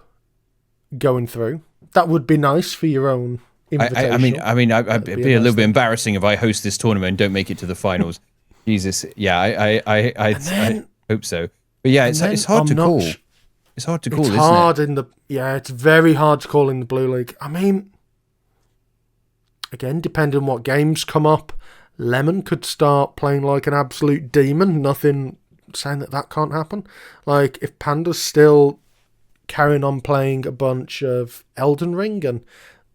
going through. That would be nice for your own Invitational. I mean, it'd be a little bit embarrassing if I host this tournament and don't make it to the finals. Jesus, yeah, I hope so. But yeah, it's hard to call. It's hard to call, isn't it? It's very hard to call in the Blue League. I mean, again, depending on what games come up, Lemon could start playing like an absolute demon. Nothing saying that can't happen. Like, if Panda's still carrying on playing a bunch of Elden Ring and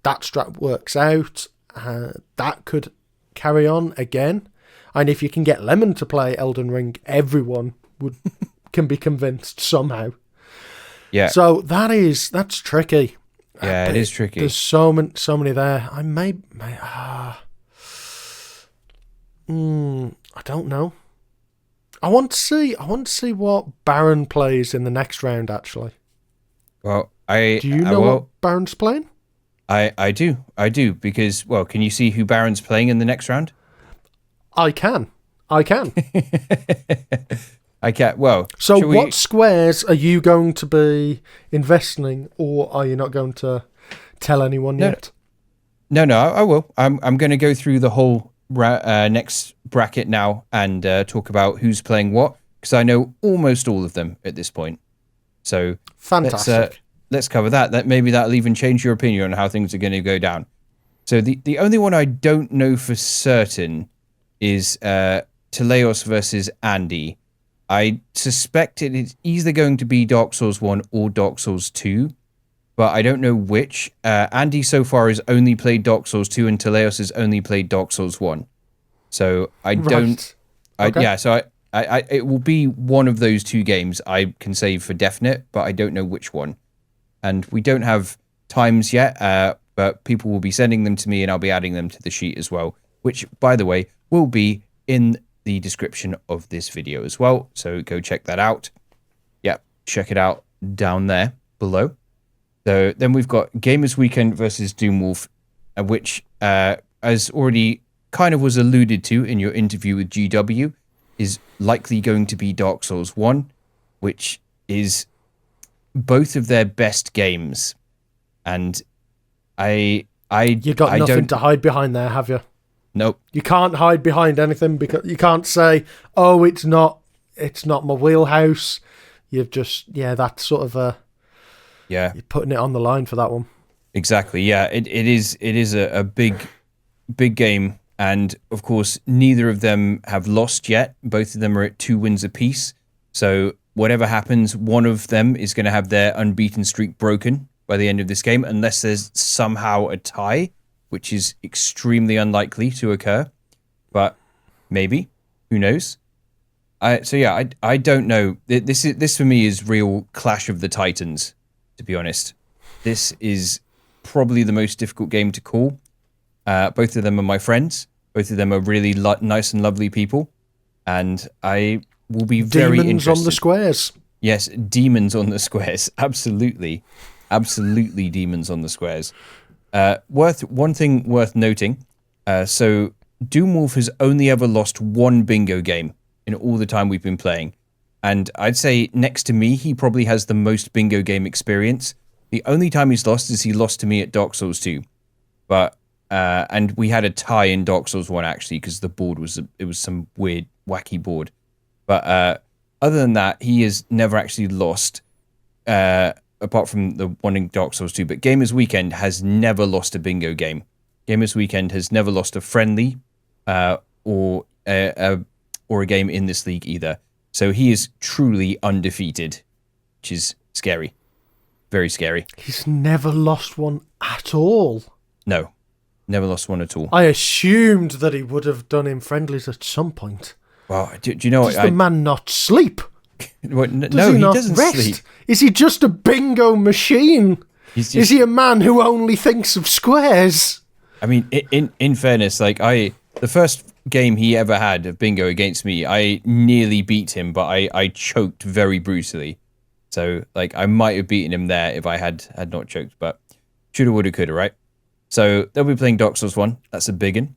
that strat works out, that could carry on again. And if you can get Lemon to play Elden Ring, everyone can be convinced somehow. Yeah. So that's tricky. Yeah, it is tricky. There's so many there. I don't know. I want to see what Baron plays in the next round. Actually, well, do you know what Baron's playing? I do because, well, can you see who Baron's playing in the next round? I can. I can't. Well, so what squares are you going to be investing, or are you not going to tell anyone yet? No, I will. I'm going to go through the whole next bracket now and talk about who's playing what, because I know almost all of them at this point. So fantastic. Let's cover that. Maybe that'll even change your opinion on how things are going to go down. So the only one I don't know for certain is Teleos versus Andy. I suspect it is either going to be Dark Souls 1 or Dark Souls 2, but I don't know which. Andy so far has only played Dark Souls 2 and Teleos has only played Dark Souls 1. So I don't... Okay. Yeah, so I it will be one of those 2 games I can say for definite, but I don't know which one. And we don't have times yet, but people will be sending them to me and I'll be adding them to the sheet as well, which, by the way, will be in the description of this video as well. So go check that out. Yeah, check it out down there below. So then we've got Gamers Weekend versus Doomwolf, which, as already kind of was alluded to in your interview with GW, is likely going to be Dark Souls 1, which is both of their best games. And you got nothing to hide behind there, have you? Nope. You can't hide behind anything because you can't say, "Oh, it's not my wheelhouse." You've just that's sort of you're putting it on the line for that one. Exactly. Yeah, it is a big game And of course, neither of them have lost yet. Both of them are at 2 wins apiece. So whatever happens, one of them is going to have their unbeaten streak broken by the end of this game, unless there's somehow a tie, which is extremely unlikely to occur. But maybe, who knows? I don't know. This for me is real Clash of the Titans, to be honest. This is probably the most difficult game to call. Both of them are my friends. Both of them are really nice and lovely people. And I will be very Demons interested. on the squares. Yes, demons on the squares. Absolutely. Absolutely demons on the squares. One thing worth noting. So Doomwolf has only ever lost 1 bingo game in all the time we've been playing. And I'd say next to me, he probably has the most bingo game experience. The only time he's lost is he lost to me at Dark Souls 2. But and we had a tie in Dark Souls 1 actually, because the board was some weird wacky board. But other than that, he has never actually lost, apart from the one in Dark Souls 2. But Gamers Weekend has never lost a bingo game. Gamers Weekend has never lost a friendly or a game in this league either. So he is truly undefeated, which is scary. Very scary. He's never lost one at all. No, never lost one at all. I assumed that he would have done in friendlies at some point. Well, do you know what? Does the man not sleep? No, Does he not doesn't rest? sleep. Is he just a bingo machine? Is he a man who only thinks of squares? I mean, in fairness, like the first game he ever had of bingo against me, I nearly beat him, but I choked very brutally. So, like, I might have beaten him there if I had not choked, but shoulda, woulda, coulda, right? So they'll be playing Dark Souls 1. That's a big one.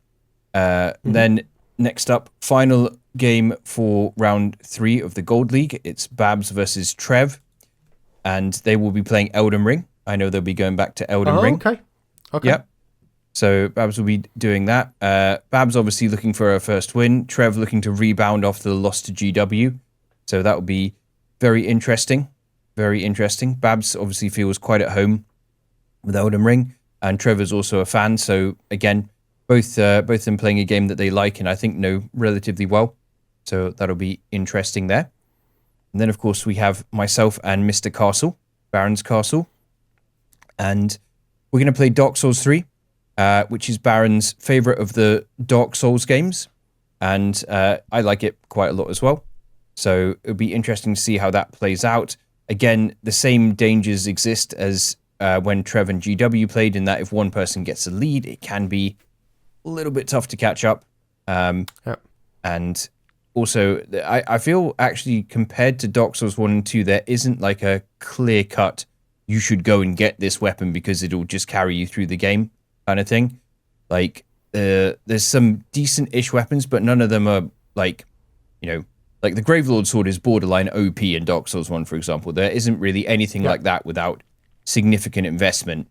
Then next up, final game for round 3 of the Gold League. It's Babs versus Trev, and they will be playing Elden Ring. I know they'll be going back to Elden Ring. Okay. Yep. So Babs will be doing that. Babs obviously looking for her first win. Trev looking to rebound after the loss to GW. So that will be very interesting. Very interesting. Babs obviously feels quite at home with Elden Ring, and Trevor's also a fan. So again, both them playing a game that they like and I think know relatively well. So that'll be interesting there. And then of course we have myself and Mr. Castle, Baron's Castle, and we're going to play Dark Souls 3, which is Baron's favorite of the Dark Souls games, and I like it quite a lot as well. So it'll be interesting to see how that plays out. Again, the same dangers exist as when Trev and GW played, in that if one person gets a lead, it can be a little bit tough to catch up. And also, I feel actually compared to Dark Souls 1 and 2, there isn't like a clear-cut, you should go and get this weapon because it'll just carry you through the game kind of thing. Like, there's some decent-ish weapons, but none of them are like, you know, like the Gravelord sword is borderline OP in Dark Souls 1, for example. There isn't really anything like that without significant investment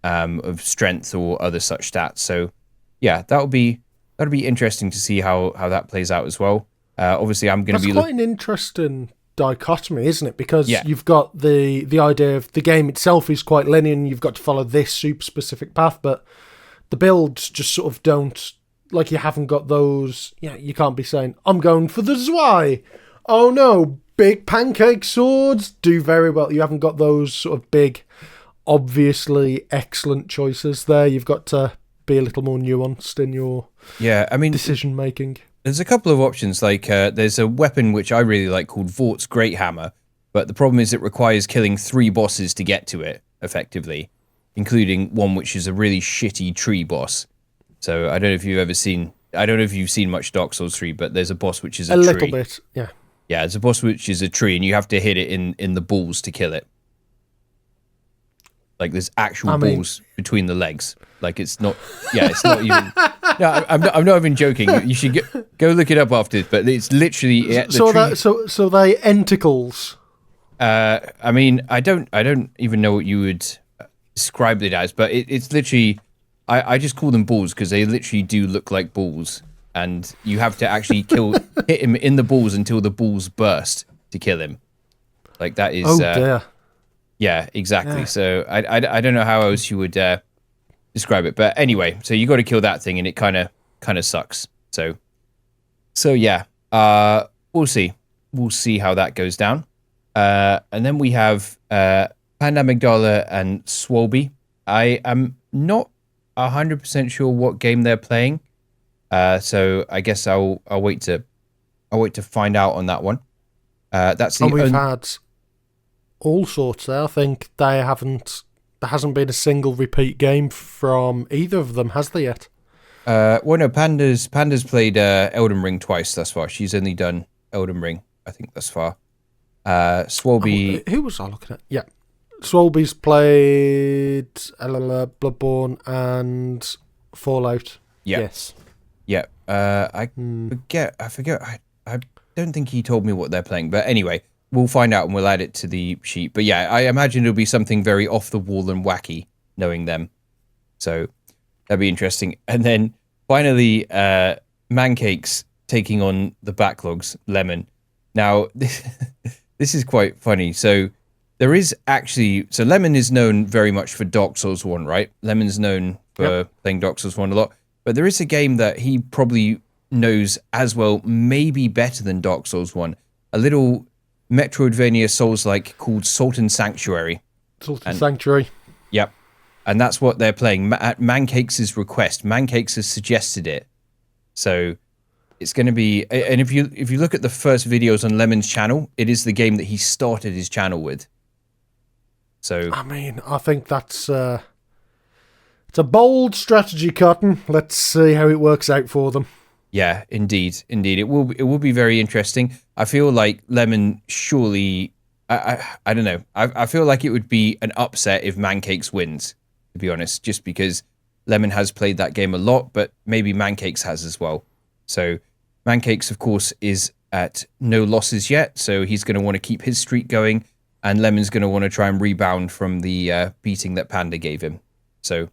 of strength or other such stats. So yeah, that'll be interesting to see how that plays out as well. Obviously, I'm going to be... That's quite an interesting dichotomy, isn't it? Because you've got the idea of the game itself is quite linear and you've got to follow this super specific path, but the builds just sort of don't... Like, you haven't got those... Yeah, you can't be saying, I'm going for the Zwei. Oh no, big pancake swords do very well. You haven't got those sort of big, obviously excellent choices there. You've got to be a little more nuanced in your decision making. There's a couple of options. Like, there's a weapon which I really like called Vort's Great Hammer, but the problem is it requires killing 3 bosses to get to it, effectively, including one which is a really shitty tree boss. So I don't know if you've ever seen... I don't know if you've seen much Dark Souls 3, but there's a boss which is a tree. A little bit, yeah. Yeah, there's a boss which is a tree, and you have to hit it in the balls to kill it. Like, there's actual balls between the legs. Like, it's not... Yeah, it's not even... No, I'm not even joking. You should go look it up after this, but it's literally... So they enticles? I mean, I don't even know what you would describe it as, but it's literally... I just call them balls because they literally do look like balls, and you have to actually hit him in the balls until the balls burst to kill him. Like, that is... Oh, dear. Yeah, exactly. Yeah. So I don't know how else you would describe it. But anyway, so you got to kill that thing, and it kind of kind of sucks. So yeah, we'll see. We'll see how that goes down. And then we have Panda Amygdala and Swolby. I am not 100% sure what game they're playing. So I guess I'll wait to find out on that one. That's the and we've had all sorts there. I think there hasn't been a single repeat game from either of them, has there yet? Well, no, Panda's played Elden Ring twice thus far. She's only done Elden Ring, I think, thus far. Swolby... who was I looking at? Yeah. Swolby's played Bloodborne and Fallout. Yeah. Yes. Yeah. I forget. I don't think he told me what they're playing. But anyway, we'll find out and we'll add it to the sheet. But yeah, I imagine it'll be something very off the wall and wacky, knowing them. So that'd be interesting. And then finally, Mancakes taking on the backlogs, Lemon. Now, this is quite funny. So there is actually... So Lemon is known very much for Dark Souls 1, right? Lemon's known for playing Dark Souls 1 a lot. But there is a game that he probably knows as well, maybe better than Dark Souls 1. A little Metroidvania Souls-like called Salt and Sanctuary. Sanctuary. Yep. And that's what they're playing at Mancakes' request. Mancakes has suggested it. So it's going to be... And if you look at the first videos on Lemon's channel, it is the game that he started his channel with. So... I mean, I think that's... it's a bold strategy, Cotton. Let's see how it works out for them. Yeah, indeed. It will be very interesting. I feel like Lemon surely... I don't know. I feel like it would be an upset if Mancakes wins, to be honest, just because Lemon has played that game a lot, but maybe Mancakes has as well. So Mancakes, of course, is at no losses yet, so he's going to want to keep his streak going, and Lemon's going to want to try and rebound from the beating that Panda gave him. So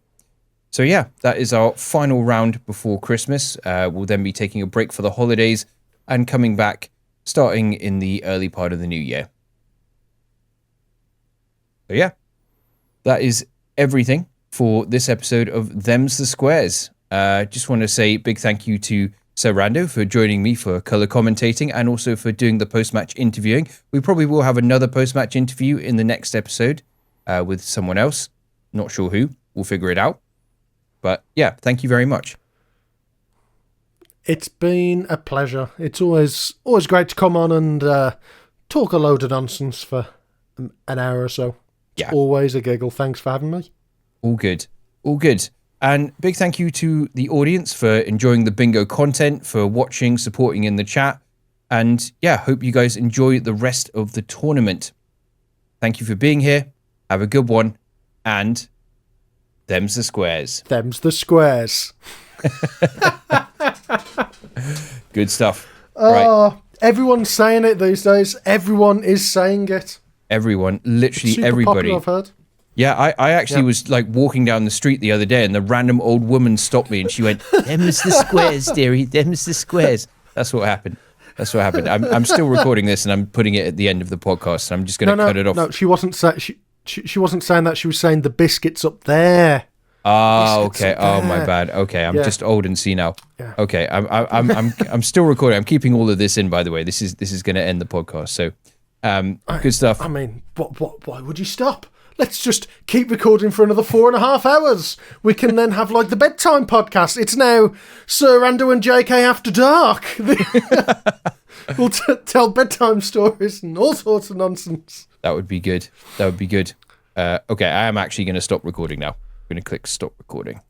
yeah, that is our final round before Christmas. We'll then be taking a break for the holidays and coming back starting in the early part of the new year. So yeah, that is everything for this episode of Them's the Squares. Just want to say big thank you to Sir Rando for joining me for colour commentating and also for doing the post-match interviewing. We probably will have another post-match interview in the next episode with someone else. Not sure who. We'll figure it out. But yeah, thank you very much. It's been a pleasure. It's always great to come on and talk a load of nonsense for an hour or so. It's always a giggle. Thanks for having me. All good. And big thank you to the audience for enjoying the bingo content, for watching, supporting in the chat. And yeah, hope you guys enjoy the rest of the tournament. Thank you for being here. Have a good one. And them's the squares. Them's the squares. Good stuff. Right. Everyone's saying it these days. Everyone is saying it. Everyone, literally Super everybody. Popular, I've heard. Yeah, I actually was like walking down the street the other day and the random old woman stopped me and she went, "Them's the squares, dearie, them's the squares." That's what happened. I'm still recording this and I'm putting it at the end of the podcast. I'm just going to cut it off. No, she wasn't she wasn't saying that. She was saying the biscuits up there. Oh, okay. Oh, my bad. Okay, I'm just old and senile. Yeah. Okay, I'm still recording. I'm keeping all of this in, by the way. This is going to end the podcast. So, good stuff. I mean, why would you stop? Let's just keep recording for another 4.5 hours. We can then have like the bedtime podcast. It's now Sir Rando and JK After Dark. We'll tell bedtime stories and all sorts of nonsense. That would be good. Okay, I am actually going to stop recording now. I'm going to click stop recording.